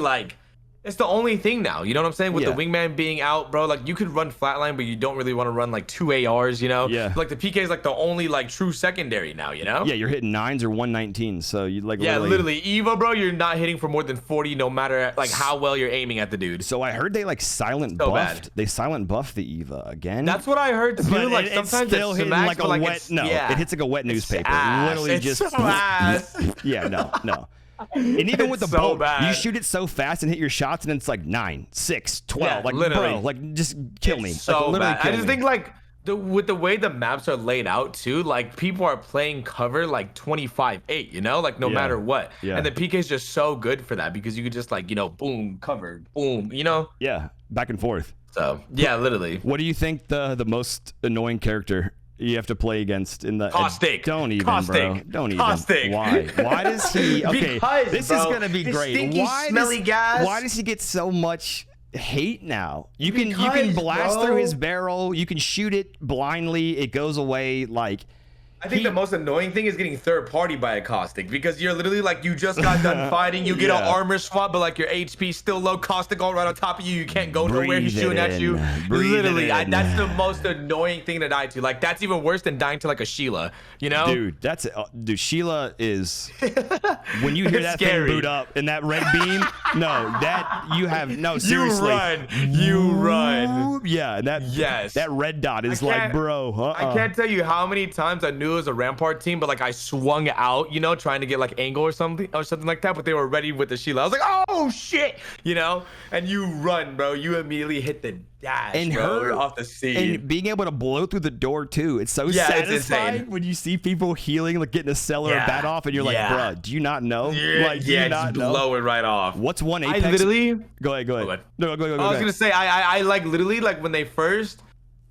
B: it's the only thing now. You know what I'm saying? With the wingman being out, bro, like you could run flatline, but you don't really want to run like 2 ARs, you know?
A: Yeah.
B: Like the PK is like the only like true secondary now, you know?
A: Yeah, you're hitting 9s or 119. So you like
B: literally Eva, bro, you're not hitting for more than 40 no matter like how well you're aiming at the dude.
A: So I heard they like silent buffed. They silent buffed the Eva again.
B: That's what I heard too.
A: But
B: like sometimes
A: it's still hitting like a wet. No, it hits like a wet newspaper. Literally just. Yeah, no. And even with the bolt, you shoot it so fast and hit your shots, and it's like 9, 6, 12. Like,
B: literally.
A: bro, like just kill me.
B: So
A: like,
B: bad. I just think like with the way the maps are laid out too, like people are playing cover like 25-8, you know, like no matter what. Yeah. And the PK is just so good for that because you could just like, you know, boom, cover, boom, you know.
A: Yeah, back and forth.
B: So yeah, literally.
A: What do you think the most annoying character you have to play against in the
B: Caustic?
A: Don't even, bro. Don't even.
B: Caustic.
A: Why? Why does he? Okay,
B: because,
A: this
B: bro,
A: is gonna be great.
B: Stinky, smelly gas.
A: Why does he get so much hate now? You can blast through his barrel. You can shoot it blindly. It goes away. Like
B: I think the most annoying thing is getting third party by a Caustic because you're literally like you just got done fighting, you get an armor swap, but like your HP still low, Caustic all right on top of you, you can't go nowhere, he's shooting at you. Literally, that's the most annoying thing to die to. Like that's even worse than dying to like a Sheila, you know?
A: Dude, Sheila is when you hear that thing boot up and that red beam, seriously.
B: You run.
A: Yeah, that red dot is like, bro.
B: I can't tell you how many times I knew it was a Rampart team, but like I swung out, you know, trying to get like angle or something like that, but they were ready with the Sheila. I was like, oh shit, you know, and you run, bro. You immediately hit the dash, and bro, off the scene.
A: And being able to blow through the door too, it's so satisfying when you see people healing, like getting a cellar or bat off, and you're like, bro, do you not know?
B: Just blow it right off.
A: What's one Apex?
B: I literally
A: go ahead. No, go.
B: I was gonna say I like literally like when they first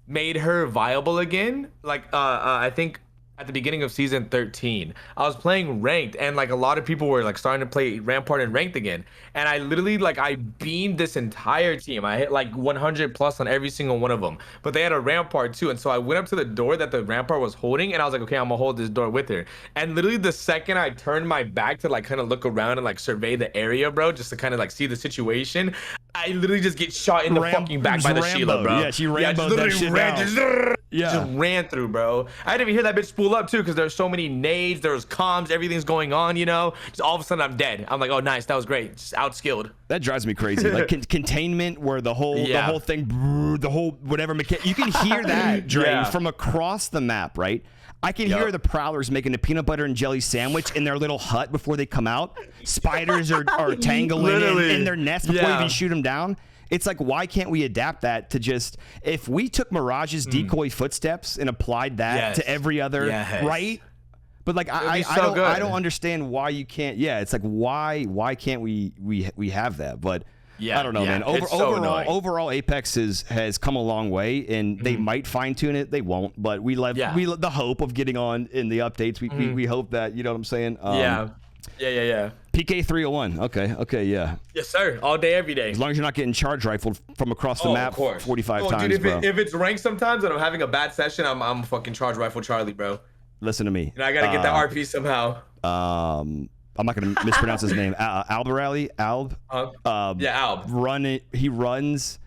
B: made her viable again, like I think at the beginning of season 13, I was playing ranked, and like a lot of people were like starting to play Rampart and ranked again, and I literally like I beamed this entire team. I hit like 100 plus on every single one of them, but they had a Rampart too, and so I went up to the door that the Rampart was holding, and I was like, okay, I'm gonna hold this door with her. And literally the second I turned my back to like kind of look around and like survey the area, bro, just to kind of like see the situation, I literally just get shot in the fucking back by the Sheila, bro.
A: Yeah, she Rambo'd that shit down.
B: Just ran through, bro. I didn't even hear that bitch spool up too, because there's so many nades, there's comms, everything's going on, you know. Just all of a sudden I'm dead. I'm like, oh nice, that was great. Just outskilled.
A: That drives me crazy. Like containment, where the whole thing, the whole whatever mechanic, you can hear that, Dre, from across the map, right? I can hear the prowlers making a peanut butter and jelly sandwich in their little hut before they come out. Spiders are tangling in their nest before you even shoot them down. It's like, why can't we adapt that to just, if we took Mirage's decoy footsteps and applied that to every other, right? But like, I don't understand why you can't. Yeah, it's like, why can't we have that? But I don't know, man. Overall, Apex has come a long way, and they might fine tune it. They won't, but we love the hope of getting on in the updates. We hope that, you know what I'm saying?
B: Yeah.
A: PK 301. Okay, yeah.
B: Yes, sir. All day, every day.
A: As long as you're not getting charge rifled from across the map 45 times,
B: dude,
A: bro.
B: If it's ranked sometimes and I'm having a bad session, I'm fucking charge rifle Charlie, bro.
A: Listen to me.
B: And I gotta get that RP somehow.
A: I'm not gonna mispronounce his name. Alb.
B: Alb.
A: He runs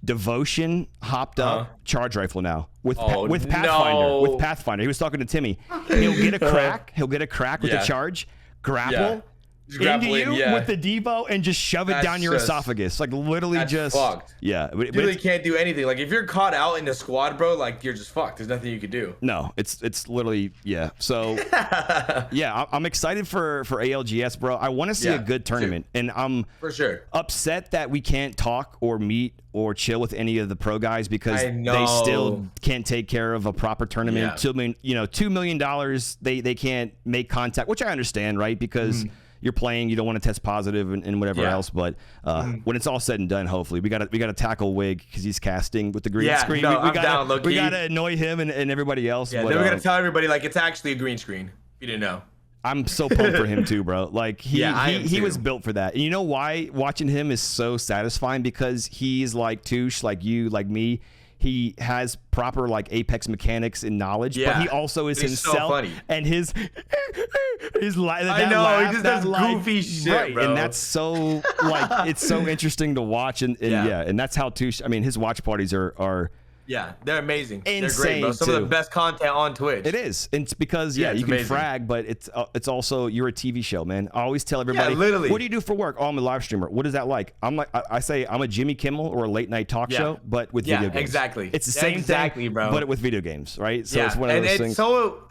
A: Devotion hopped up charge rifle now with Pathfinder.
B: No.
A: With Pathfinder, he was talking to Timmy. He'll get a crack. He'll get a crack with the charge. Grapple. Into you with the Devo and just shove it down your esophagus. Like literally just
B: fucked.
A: Yeah.
B: You really can't do anything. Like if you're caught out in the squad, bro, like you're just fucked. There's nothing you could do.
A: No, it's literally So yeah, I'm excited for ALGS, bro. I want to see a good tournament, and I'm
B: for sure
A: upset that we can't talk or meet or chill with any of the pro guys because they still can't take care of a proper tournament. $2 million, they can't make contact, which I understand, right? Because you're playing, you don't want to test positive and whatever else. But when it's all said and done, hopefully we got to tackle Wig because he's casting with the green screen. We got to annoy him and everybody else.
B: Yeah, then we're gonna tell everybody like it's actually a green screen. If you didn't know.
A: I'm so pumped for him too, bro. Like he was built for that. And you know why watching him is so satisfying? Because he's like Touche, like you, like me. He has proper like Apex mechanics and knowledge, but he also is himself. So funny. And his
B: I know he just does goofy shit, bro.
A: And that's so like it's so interesting to watch, and and that's how Touche. I mean, his watch parties are.
B: Yeah, they're amazing.
A: Insane,
B: they're great, bro. Some of the best content on Twitch.
A: It is. It's because you can frag, but it's also you're a TV show, man. I always tell everybody,
B: literally.
A: What do you do for work? Oh, I'm a live streamer. What is that like? I'm like I say I'm a Jimmy Kimmel or a late night talk show, but with video games.
B: Exactly.
A: It's the same thing,
B: bro.
A: But with video games, right? So it's one of those things.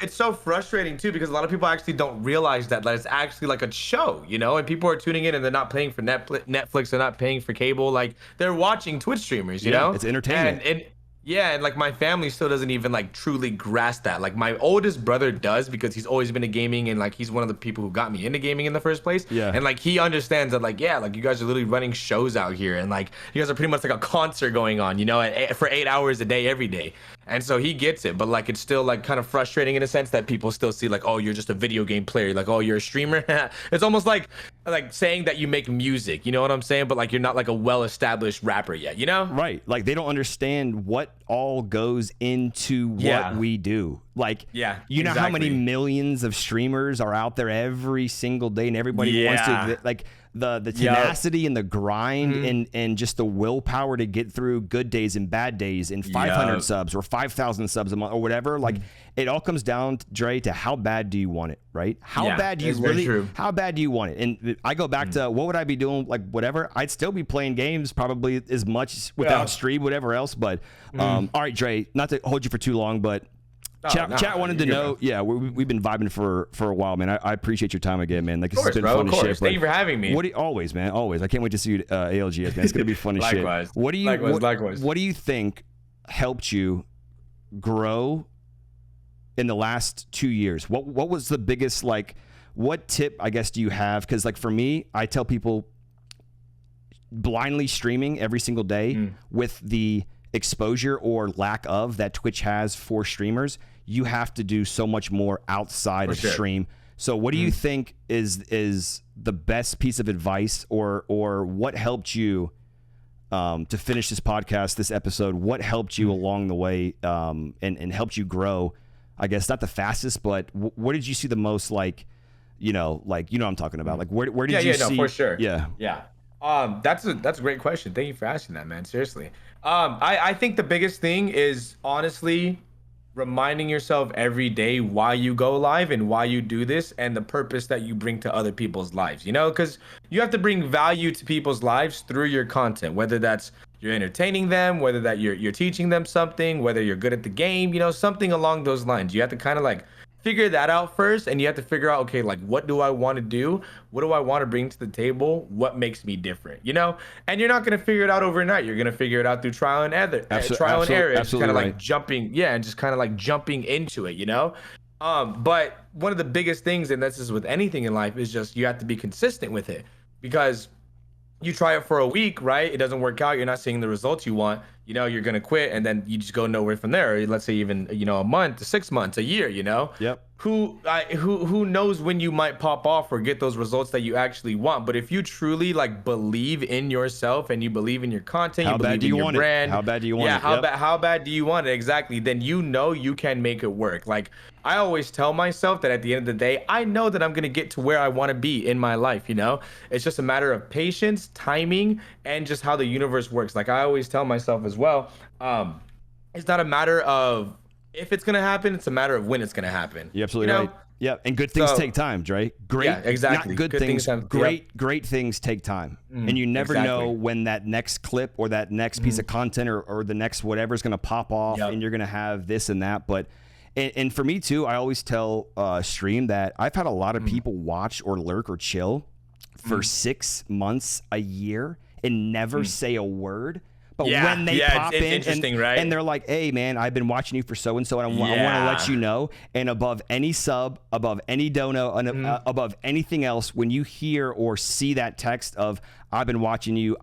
B: It's so frustrating too because a lot of people actually don't realize that it's actually like a show, you know, and people are tuning in and they're not paying for Netflix, they're not paying for cable, like they're watching Twitch streamers, you know?
A: It's entertainment.
B: And like my family still doesn't even like truly grasp that. Like my oldest brother does because he's always been in gaming and like he's one of the people who got me into gaming in the first place.
A: Yeah.
B: And like he understands that like like you guys are literally running shows out here and like you guys are pretty much like a concert going on, you know, for 8 hours a day every day. And so he gets it, but like it's still like kind of frustrating in a sense that people still see like, oh, you're just a video game player, like, oh, you're a streamer. It's almost like saying that you make music, you know what I'm saying? But like you're not like a well-established rapper yet, you know?
A: Right. Like they don't understand what all goes into what we do. Like, you know how many millions of streamers are out there every single day, and everybody wants to like the tenacity and the grind and just the willpower to get through good days and bad days and 500 subs or 5,000 subs a month or whatever. Like it all comes down, Dre, to how bad do you want it, right? How bad do you how bad do you want it? And I go back to what would I be doing? Like whatever, I'd still be playing games probably as much without stream, whatever else. But all right, Dre, not to hold you for too long, but Chat wanted to know. Yeah, we've been vibing for a while, man. I appreciate your time again, man. Like it's been fun as shit.
B: Thank you for having me.
A: Always, man. Always. I can't wait to see you ALGS, man. It's gonna be fun as shit.
B: Likewise.
A: Likewise. What do you think helped you grow in the last 2 years? What was the biggest what tip I guess do you have? Because like for me, I tell people blindly streaming every single day with the exposure or lack of that Twitch has for streamers, you have to do so much more outside of stream. So what do you think is the best piece of advice or what helped you to finish this podcast, this episode? What helped you along the way and helped you grow? I guess not the fastest, but where did you see the most you know what I'm talking about? Like where did you see?
B: No, for sure.
A: Yeah.
B: That's a great question. Thank you for asking that, man. Seriously. I think the biggest thing is honestly reminding yourself every day why you go live and why you do this and the purpose that you bring to other people's lives, because you have to bring value to people's lives through your content, whether that's you're entertaining them, whether that you're teaching them something, whether you're good at the game, something along those lines. You have to kind of like figure that out first, and you have to figure out, okay, like what do I want to do? What do I want to bring to the table? What makes me different? And you're not going to figure it out overnight. You're going to figure it out through trial and error, just kind of like jumping, and just kind of like jumping into it, but one of the biggest things, and this is with anything in life, is just you have to be consistent with it, because you try it for a week, right? It doesn't work out. You're not seeing the results you want. You're going to quit, and then you just go nowhere from there. Let's say even, a month, 6 months, a year,
A: Yep.
B: Who knows when you might pop off or get those results that you actually want. But if you truly like believe in yourself and you believe in your content,
A: how
B: you believe
A: bad do
B: in
A: you
B: your
A: want
B: brand.
A: it? How bad do you want it?
B: How bad do you want it? Exactly. Then you can make it work. Like I always tell myself that at the end of the day, I know that I'm going to get to where I want to be in my life. It's just a matter of patience, timing, and just how the universe works. Like I always tell myself as well, it's not a matter of if it's going to happen, it's a matter of when it's going to happen.
A: You're absolutely right. Yeah, and good things take time, Dre. Great,
B: yeah, exactly.
A: Not good things. Great things take time, and you never know when that next clip or that next piece of content or the next whatever is going to pop off, and you're going to have this and that. But and for me too, I always tell stream that I've had a lot of people watch or lurk or chill for 6 months, a year, and never say a word. But when they pop in and they're like, hey, man, I've been watching you for so-and-so, and I want to let you know. And above any sub, above any dono, above anything else, when you hear or see that text of, I've been watching you,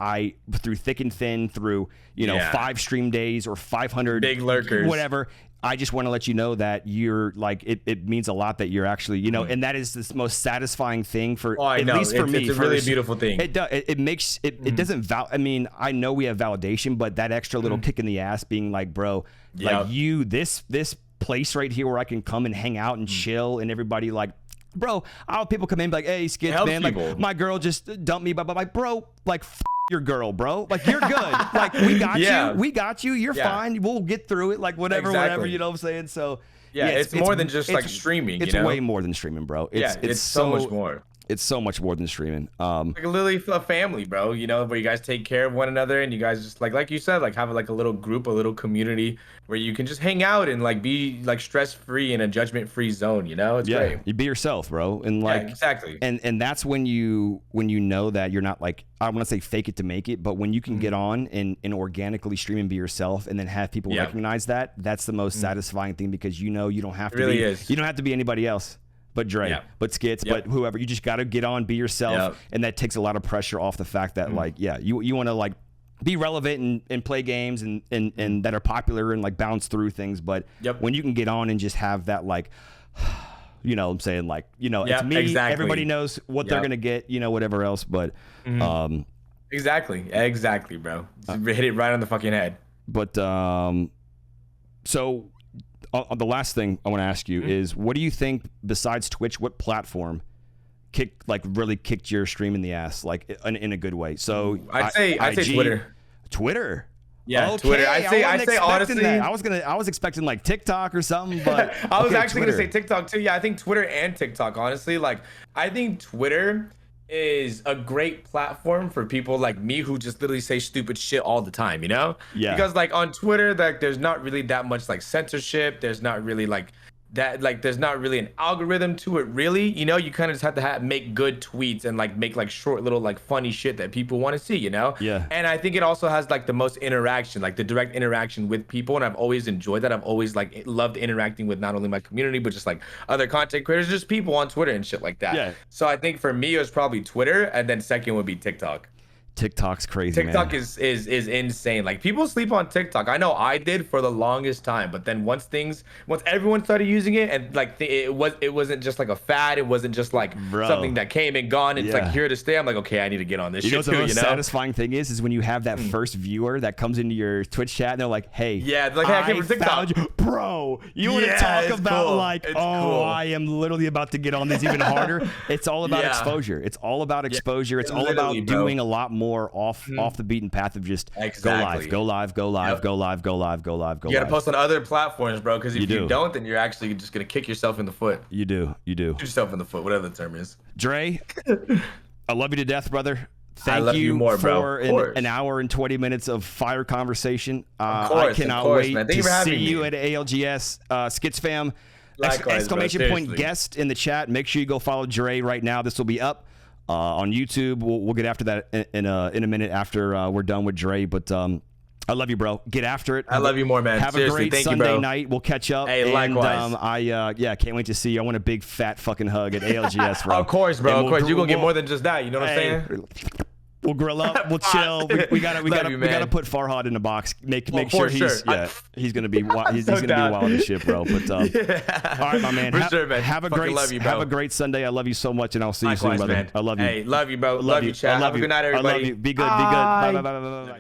A: through thick and thin, through 5 stream days or 500
B: big lurkers,
A: whatever. I just want to let you know that you're like, it means a lot that you're actually, and that is the most satisfying thing for, at least for me.
B: It's a really beautiful thing.
A: It does. It makes it doesn't I mean, I know we have validation, but that extra little kick in the ass being like, bro, like this place right here where I can come and hang out and chill, and everybody like, bro, I'll have people come in and be like, hey, Skits, man, like my girl just dumped me, but like, bro, like, your girl, bro. Like, you're good. Like, we got you. We got you. You're fine. We'll get through it. Like, whatever, you know what I'm saying? So,
B: it's more than just like streaming.
A: It's way more than streaming, bro. It's
B: so much more.
A: It's so much more than streaming.
B: Like literally a family, bro. Where you guys take care of one another, and you guys just like you said, like have like a little group, a little community where you can just hang out and like be like stress free in a judgment free zone. It's great.
A: You be yourself, bro, and like
B: exactly.
A: And that's when you know that you're not like, I want to say fake it to make it, but when you can get on and organically stream and be yourself, and then have people recognize that, that's the most satisfying thing, because you don't have to you don't have to be anybody else. But Dre, but Skits, but whoever, you just got to get on, be yourself, and that takes a lot of pressure off the fact that like, you want to like be relevant and play games and that are popular and like bounce through things. But when you can get on and just have that like, what I'm saying, like, it's me. Everybody knows what they're gonna get, whatever else. But
B: exactly, bro. Hit it right on the fucking head.
A: But so. The last thing I want to ask you is, what do you think, besides Twitch, what platform really kicked your stream in the ass, like in a good way? So
B: I'd say Twitter.
A: Twitter.
B: Yeah, okay. Twitter. I say honestly,
A: that. I was expecting like TikTok or something, but
B: I was actually gonna say TikTok too. Yeah, I think Twitter and TikTok. Honestly, like I think Twitter is a great platform for people like me who just literally say stupid shit all the time, because like on Twitter, like there's not really that much like censorship, there's not really like that, like there's not really an algorithm to it, really. You kind of just have to make good tweets and like make like short little like funny shit that people want to see, and I think it also has like the most interaction, like the direct interaction with people, and I've always enjoyed that. I've always like loved interacting with not only my community but just like other content creators, just people on Twitter and shit like that. So I think for me it was probably Twitter, and then second would be TikTok.
A: TikTok's crazy.
B: TikTok is insane. Like people sleep on TikTok. I know I did for the longest time, but then once everyone started using it, and like it wasn't just like a fad. It wasn't just like something that came and gone. It's like here to stay. I'm like, okay, I need to get on this shit too.
A: The most satisfying thing is when you have that first viewer that comes into your Twitch chat and they're like, hey,
B: like, hey, I came from TikTok.
A: Bro, you want to talk about cool. Like, cool. I am literally about to get on this even harder. It's all about exposure. It's all about exposure. It's all about doing a lot more more off the beaten path of just
B: Exactly.
A: go live.
B: Yep. You gotta post on other platforms, bro, because if you don't, then you're actually just gonna kick yourself in the foot.
A: You do.
B: Shoot yourself in the foot, whatever the term is.
A: Dre, I love you to death, brother.
B: I love
A: Thank you
B: more,
A: for
B: bro.
A: an hour and 20 minutes of fire conversation.
B: I
A: cannot wait to see you at ALGS. Skits fam,
B: Likewise,
A: exclamation
B: bro,
A: point
B: seriously.
A: guest in the chat. Make sure you go follow Dre right now. This will be up on YouTube. We'll get after that in a minute after we're done with Dre. But I love you, bro. Get after it.
B: I love you more, man.
A: Have
B: Seriously,
A: a great
B: thank you,
A: Sunday
B: bro.
A: night. We'll catch up.
B: Hey, likewise.
A: And can't wait to see you. I want a big fat fucking hug at ALGS, bro.
B: Of course, bro.
A: And
B: Of course, you're gonna get more than just that. You know what I'm saying?
A: We'll grill up. We'll chill. We gotta put Farhad in the box. Make sure he's gonna be he's gonna be wild as shit, bro. But all right, my man.
B: Man.
A: Have a great Sunday. I love you so much, and I'll see you soon, brother.
B: Man.
A: I love you.
B: Hey, love you, bro. Love you, chat. Have a good night, everybody.
A: I love you. Be good. Bye.